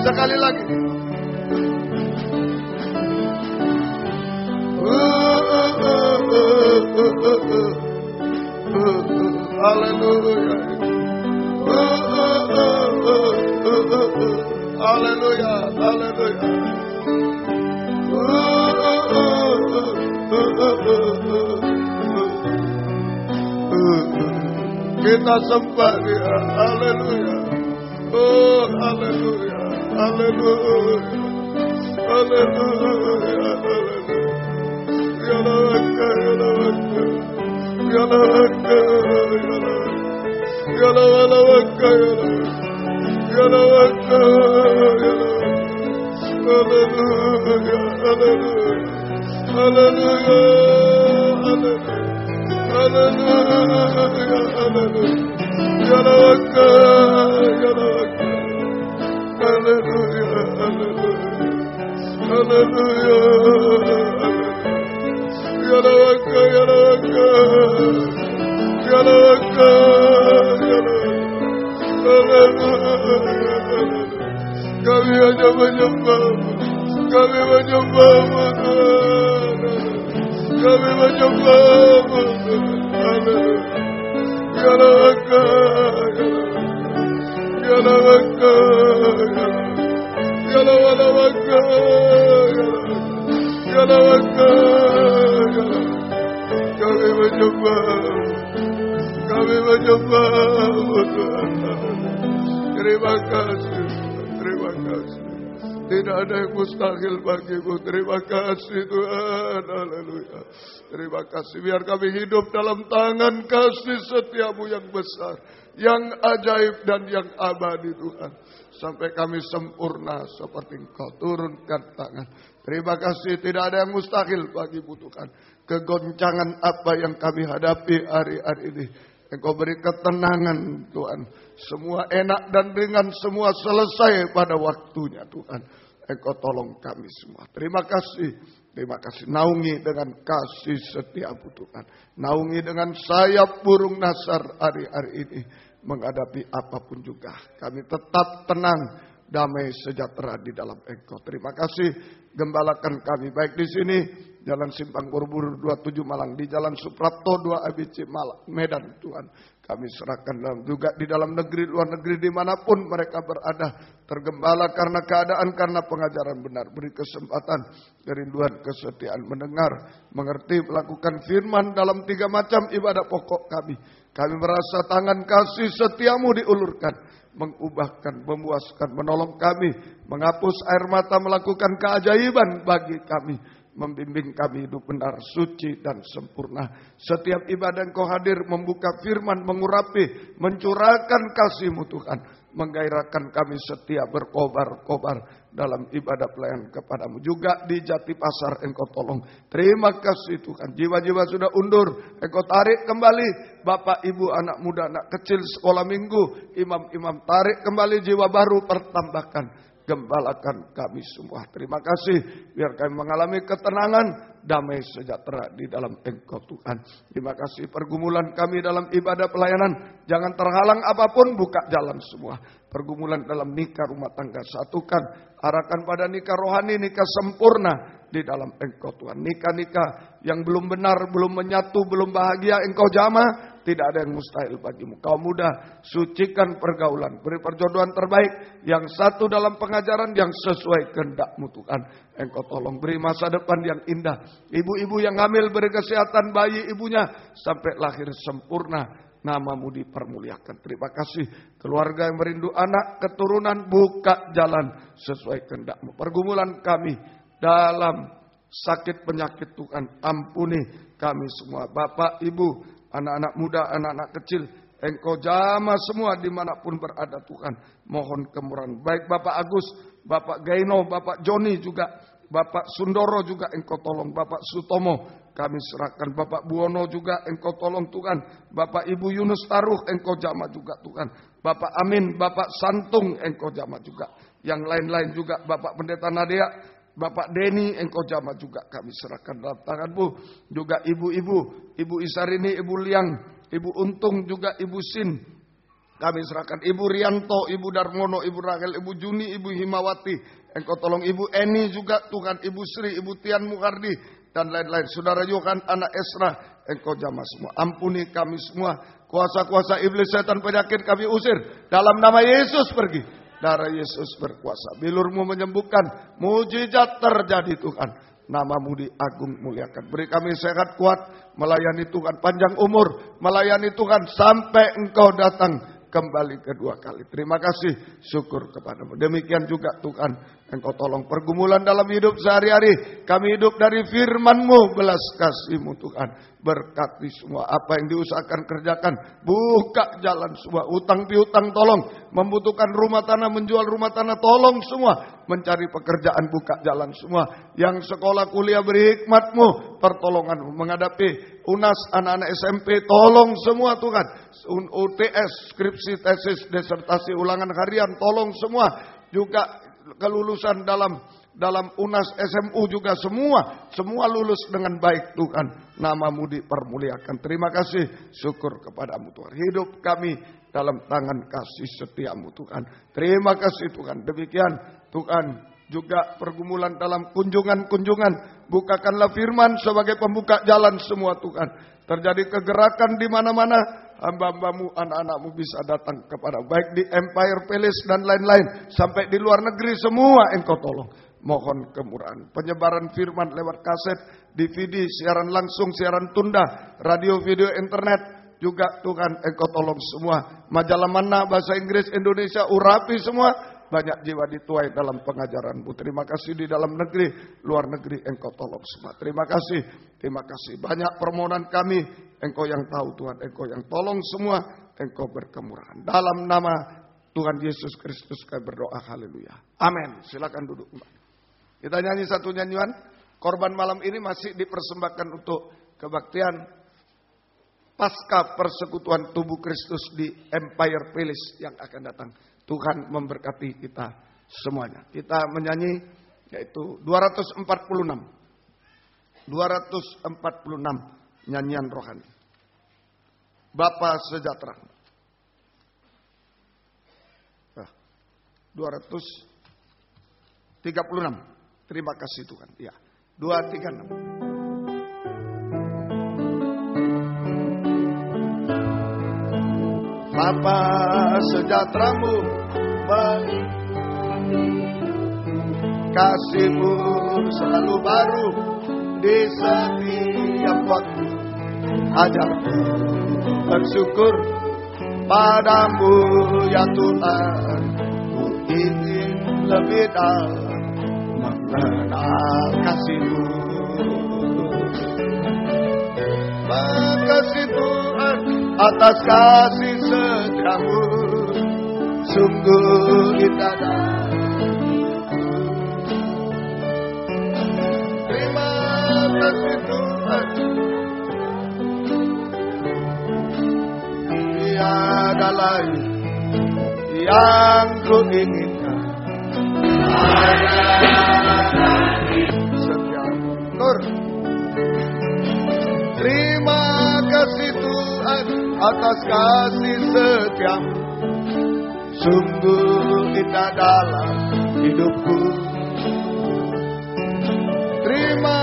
Sekali lagi. Haleluya. Haleluya. Haleluya. Kita sembah Dia. Haleluya. Oh, haleluya. Haleluya. Haleluya. Ya laka, ya laka. Ya laka, ya laka. Ya laka, ya laka. Ya laka, ya laka. Haleluya. Haleluya. Haleluya. Haleluya. Haleluya. Ya laka, ya laka. Haleluya. Haleluya. Haleluya. Ya laka, ya laka. Ya laka, ya laka. Haleluya. Kami hanya menyembah-Mu. Kami menyembah-Mu. Kami menyembah-Mu. Haleluya. Ya laka, ya laka. Ya laka, ya laka. Kami menyembah-Mu. Kami menyembah-Mu, Tuhan. Terima kasih. Terima kasih. Tidak ada yang mustahil bagi-Mu. Terima kasih Tuhan. Haleluya. Terima kasih. Biar kami hidup dalam tangan kasih setiamu yang besar, yang ajaib dan yang abadi Tuhan. Sampai kami sempurna seperti Engkau turunkan tangan. Terima kasih. Tidak ada yang mustahil bagi-Mu Tuhan. Kegoncangan apa yang kami hadapi hari-hari ini, Engkau beri ketenangan Tuhan. Semua enak dan ringan, semua selesai pada waktunya Tuhan. Engkau tolong kami semua. Terima kasih. Terima kasih. Naungi dengan kasih setiamu Tuhan. Naungi dengan sayap burung nasar hari-hari ini. Menghadapi apapun juga. Kami tetap tenang, damai, sejahtera di dalam Engkau. Terima kasih. Gembalakan kami baik di sini. Jalan Simpang Borobudur 27 Malang, di Jalan Suprapto 2 ABC Malang, Medan Tuhan. Kami serahkan juga di dalam negeri, luar negeri, dimanapun mereka berada. Tergembala karena keadaan, karena pengajaran benar. Beri kesempatan, kerinduan, kesetiaan mendengar, mengerti, melakukan firman dalam 3 macam ibadah pokok kami. Kami merasa tangan kasih setiamu diulurkan, mengubahkan, memuaskan, menolong kami, menghapus air mata, melakukan keajaiban bagi kami. Membimbing kami hidup benar, suci dan sempurna. Setiap ibadah Engkau hadir, membuka firman, mengurapi, mencurahkan kasih-Mu Tuhan. Menggairahkan kami setia berkobar-kobar dalam ibadah pelayanan kepadamu. Juga di Jati Pasar Engkau tolong. Terima kasih Tuhan. Jiwa-jiwa sudah undur, Engkau tarik kembali. Bapak, ibu, anak muda, anak kecil, sekolah minggu, imam-imam, tarik kembali jiwa baru, pertambahkan. Gembalakan kami semua. Terima kasih. Biar kami mengalami ketenangan, damai, sejahtera di dalam Engkau Tuhan. Terima kasih pergumulan kami dalam ibadah pelayanan. Jangan terhalang apapun, buka jalan semua. Pergumulan dalam nikah rumah tangga, satukan. Arahkan pada nikah rohani, nikah sempurna di dalam Engkau Tuhan. Nikah-nikah yang belum benar, belum menyatu, belum bahagia, Engkau jamah. Tidak ada yang mustahil bagimu. Kau muda, sucikan pergaulan. Beri perjodohan terbaik. Yang satu dalam pengajaran yang sesuai kehendak-Mu Tuhan. Engkau tolong beri masa depan yang indah. Ibu-ibu yang hamil beri kesehatan bayi ibunya. Sampai lahir sempurna. Nama-Mu dipermuliakan. Terima kasih. Keluarga yang merindu anak, keturunan, buka jalan sesuai kehendak-Mu. Pergumulan kami dalam sakit penyakit Tuhan. Ampuni kami semua. Bapak, ibu, anak-anak muda, anak-anak kecil, Engkau jamah semua dimanapun berada Tuhan. Mohon kemurahan. Baik Bapak Agus, Bapak Gaino, Bapak Joni juga Bapak Sundoro juga Engkau tolong. Bapak Sutomo kami serahkan. Bapak Buwono juga Engkau tolong Tuhan. Bapak Ibu Yunus Taruh Engkau jamah juga Tuhan. Bapak Amin, Bapak Santung Engkau jamah juga. Yang lain-lain juga Bapak Pendeta Nadia, Bapak Denny Engkau jamah juga kami serahkan dalam tangan-Mu. Juga ibu-ibu, Ibu Isarini, Ibu Liang, Ibu Untung, juga Ibu Sin kami serahkan. Ibu Rianto, Ibu Darmono, Ibu Rahel, Ibu Juni, Ibu Himawati Engkau tolong. Ibu Eni juga Tuhan. Ibu Sri, Ibu Tian Mukardi dan lain-lain. Saudara Yohan, anak Esra Engkau jamah semua. Ampuni kami semua. Kuasa-kuasa iblis, setan, penyakit kami usir. Dalam nama Yesus pergi. Darah Yesus berkuasa. Bilur-Mu menyembuhkan. Mujizat terjadi Tuhan. Nama-Mu diagung muliakan. Beri kami sehat kuat. Melayani Tuhan panjang umur. Melayani Tuhan sampai Engkau datang kembali kedua kali. Terima kasih, syukur kepada-Mu. Demikian juga Tuhan, Engkau tolong pergumulan dalam hidup sehari-hari. Kami hidup dari firman-Mu, belas kasih-Mu Tuhan. Berkati semua apa yang diusahakan kerjakan. Buka jalan semua. Utang piutang tolong. Membutuhkan rumah tanah, menjual rumah tanah tolong semua. Mencari pekerjaan buka jalan semua. Yang sekolah kuliah beri hikmat-Mu, pertolongan-Mu. Menghadapi UNAS, anak-anak SMP tolong semua Tuhan. UTS, skripsi, tesis, disertasi, ulangan harian tolong semua. Juga kelulusan dalam UNAS, SMU juga semua lulus dengan baik Tuhan. Nama-Mu dipermuliakan. Terima kasih, syukur kepada-Mu Tuhan. Hidup kami dalam tangan kasih setia-Mu Tuhan. Terima kasih Tuhan. Demikian Tuhan juga pergumulan dalam kunjungan-kunjungan. Bukakanlah firman sebagai pembuka jalan semua Tuhan. Terjadi kegerakan di mana-mana. Hamba-Hamba-Mu, anak-anak-Mu bisa datang kepada baik di Empire Palace dan lain-lain. Sampai di luar negeri semua Engkau tolong. Mohon kemurahan. Penyebaran firman lewat kaset, DVD, siaran langsung, siaran tunda, radio, video, internet. Juga Tuhan Engkau tolong semua. Majalah Mana, bahasa Inggris, Indonesia, urapi semua. Banyak jiwa dituai dalam pengajaran-Mu. Terima kasih di dalam negeri, luar negeri Engkau tolong semua. Terima kasih, terima kasih. Banyak permohonan kami, Engkau yang tahu Tuhan. Engkau yang tolong semua, Engkau berkemurahan. Dalam nama Tuhan Yesus Kristus kami berdoa, haleluya. Amin. Silakan duduk. Kita nyanyi satu nyanyian. Korban malam ini masih dipersembahkan untuk kebaktian pasca persekutuan tubuh Kristus di Empire Palace yang akan datang. Tuhan memberkati kita semuanya. Kita menyanyi yaitu 246. 246 nyanyian rohani. Bapa sejahtera. 236. Terima kasih Tuhan. Ya. 236. Bapa sejahtera-Mu baik, kasih-Mu selalu baru di setiap waktu. Ajarku bersyukur padamu ya Tuhan. Ku ingin lebih dalam mengenal kasih-Mu. Makasih Tuhan atas kasih setia-Mu. Sungguh indah dan terima kasih Tuhan. Tiada lain yang ku inginkan. Setiap terima kasih Tuhan atas kasih setia-Mu. Sungguh indah dalam hidupku. Terima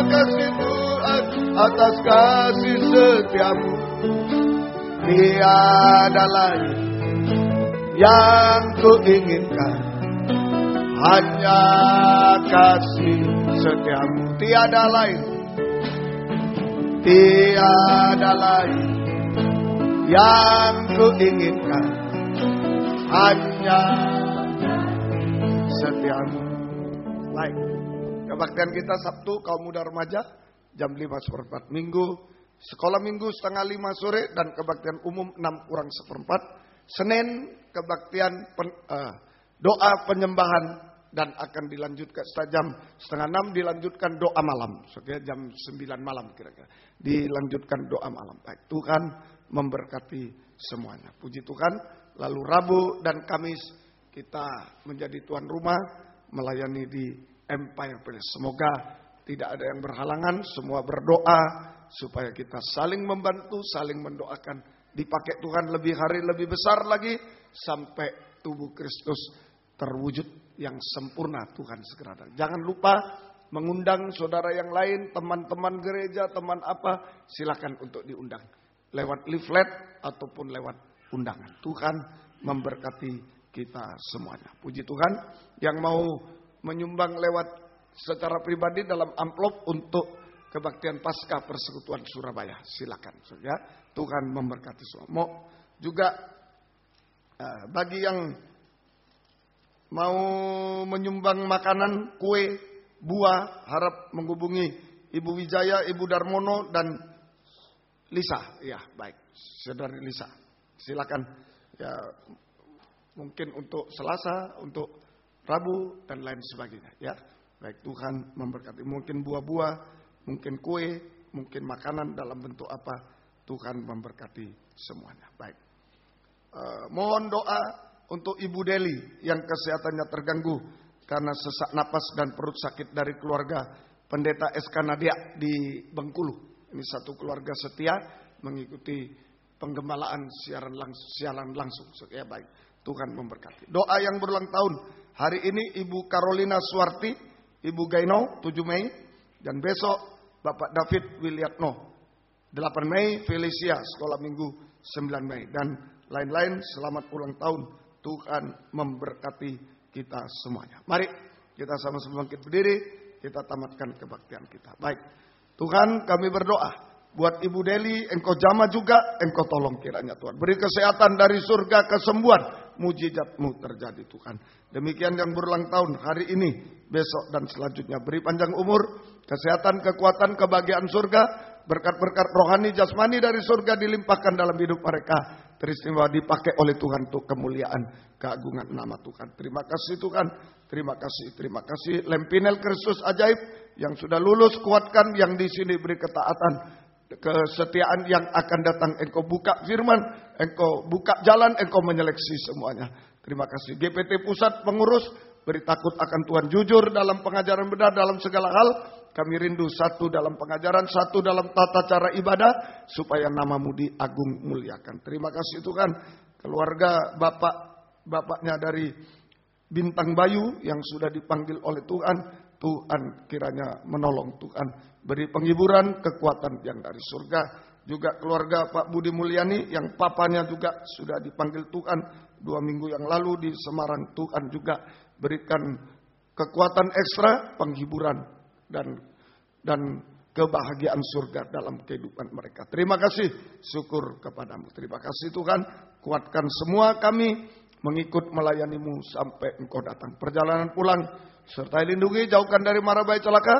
kasih Tuhan atas kasih setia-Mu. Tiada lain yang ku inginkan, hanya kasih setia-Mu. Tiada lain, tiada lain yang ku inginkan, hanya setia-Mu. Baik, kebaktian kita Sabtu kaum muda remaja jam 5:15, Minggu sekolah Minggu 4:30 sore, dan kebaktian umum 6:45. Senin kebaktian doa penyembahan dan akan dilanjutkan jam 5:30 dilanjutkan doa malam. Sekitar jam 9 malam kira-kira. Dilanjutkan doa malam. Baik, Tuhan memberkati semuanya. Puji Tuhan. Lalu Rabu dan Kamis kita menjadi tuan rumah melayani di Empire Place. Semoga tidak ada yang berhalangan, semua berdoa supaya kita saling membantu, saling mendoakan. Dipakai Tuhan lebih hari lebih besar lagi sampai tubuh Kristus terwujud yang sempurna. Tuhan segera datang. Jangan lupa mengundang saudara yang lain, teman-teman gereja, teman apa, silakan untuk diundang. Lewat leaflet ataupun lewat undangan. Tuhan memberkati kita semuanya. Puji Tuhan. Yang mau menyumbang lewat secara pribadi dalam amplop untuk kebaktian Paskah Persekutuan Surabaya. Silakan. Ya. Tuhan memberkati semua. Mau juga bagi yang mau menyumbang makanan, kue, buah, harap menghubungi Ibu Wijaya, Ibu Darmono, dan Lisa. Ya, baik. Saudari Lisa. Silakan. Ya, mungkin untuk Selasa, untuk Rabu, dan lain sebagainya. Ya, baik. Tuhan memberkati. Mungkin buah-buah, mungkin kue, mungkin makanan dalam bentuk apa. Tuhan memberkati semuanya. Baik. Mohon doa untuk Ibu Deli yang kesehatannya terganggu karena sesak napas dan perut sakit dari keluarga Pendeta SK Nadia di Bengkulu. Ini satu keluarga setia mengikuti penggembalaan siaran langsung. Ya, baik. Tuhan memberkati. Doa yang berulang tahun. Hari ini Ibu Carolina Suwarti, Ibu Gaino 7 Mei, dan besok Bapak David Wiliatno 8 Mei, Felicia Sekolah Minggu 9 Mei, dan lain-lain. Selamat ulang tahun. Tuhan memberkati kita semuanya. Mari kita sama-sama bangkit berdiri, kita tamatkan kebaktian kita. Baik, Tuhan kami berdoa buat Ibu Deli, Engkau jamah juga, Engkau tolong kiranya Tuhan. Beri kesehatan dari surga, kesembuhan, mujizat-Mu terjadi Tuhan. Demikian yang berulang tahun hari ini, besok dan selanjutnya. Beri panjang umur, kesehatan, kekuatan, kebahagiaan surga, berkat-berkat rohani jasmani dari surga dilimpahkan dalam hidup mereka. Teristimewa dipakai oleh Tuhan untuk kemuliaan keagungan nama Tuhan. Terima kasih Tuhan. Terima kasih. Terima kasih. Lempinel Kristus ajaib yang sudah lulus, kuatkan. Yang di sini beri ketaatan, kesetiaan yang akan datang. Engkau buka firman, Engkau buka jalan, Engkau menyeleksi semuanya. Terima kasih. GPT Pusat pengurus, beri takut akan Tuhan, jujur dalam pengajaran benar dalam segala hal. Kami rindu satu dalam pengajaran, satu dalam tata cara ibadah, supaya nama-Mu diagung muliakan. Terima kasih Tuhan. Keluarga bapaknya dari Bintang Bayu yang sudah dipanggil oleh Tuhan, Tuhan kiranya menolong Tuhan. Beri penghiburan, kekuatan yang dari surga. Juga keluarga Pak Budi Mulyani yang papanya juga sudah dipanggil Tuhan 2 minggu yang lalu di Semarang. Tuhan juga berikan kekuatan ekstra, penghiburan, dan kebahagiaan surga dalam kehidupan mereka. Terima kasih, syukur kepadamu. Terima kasih Tuhan, kuatkan semua kami mengikut melayani-Mu sampai Engkau datang. Perjalanan pulang serta lindungi, jauhkan dari mara bahaya celaka.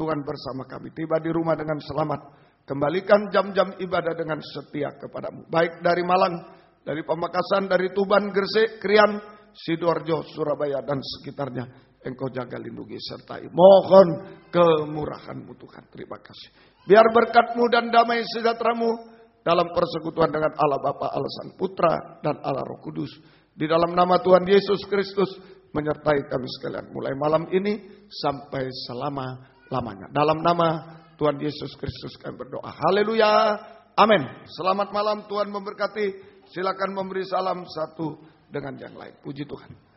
Tuhan bersama kami, tiba di rumah dengan selamat. Kembalikan jam-jam ibadah dengan setia kepadamu. Baik dari Malang, dari Pamekasan, dari Tuban, Gresik, Krian, Sidoarjo, Surabaya, dan sekitarnya. Engkau jaga, lindungi, sertai. Mohon kemurahan-Mu Tuhan. Terima kasih. Biar berkat-Mu dan damai sejahtera-Mu dalam persekutuan dengan Allah Bapa, Allah Sang Putra, dan Allah Roh Kudus. Di dalam nama Tuhan Yesus Kristus menyertai kami sekalian. Mulai malam ini sampai selama-lamanya. Dalam nama Tuhan Yesus Kristus kami berdoa. Haleluya. Amin. Selamat malam. Tuhan memberkati. Silakan memberi salam satu dengan yang lain. Puji Tuhan.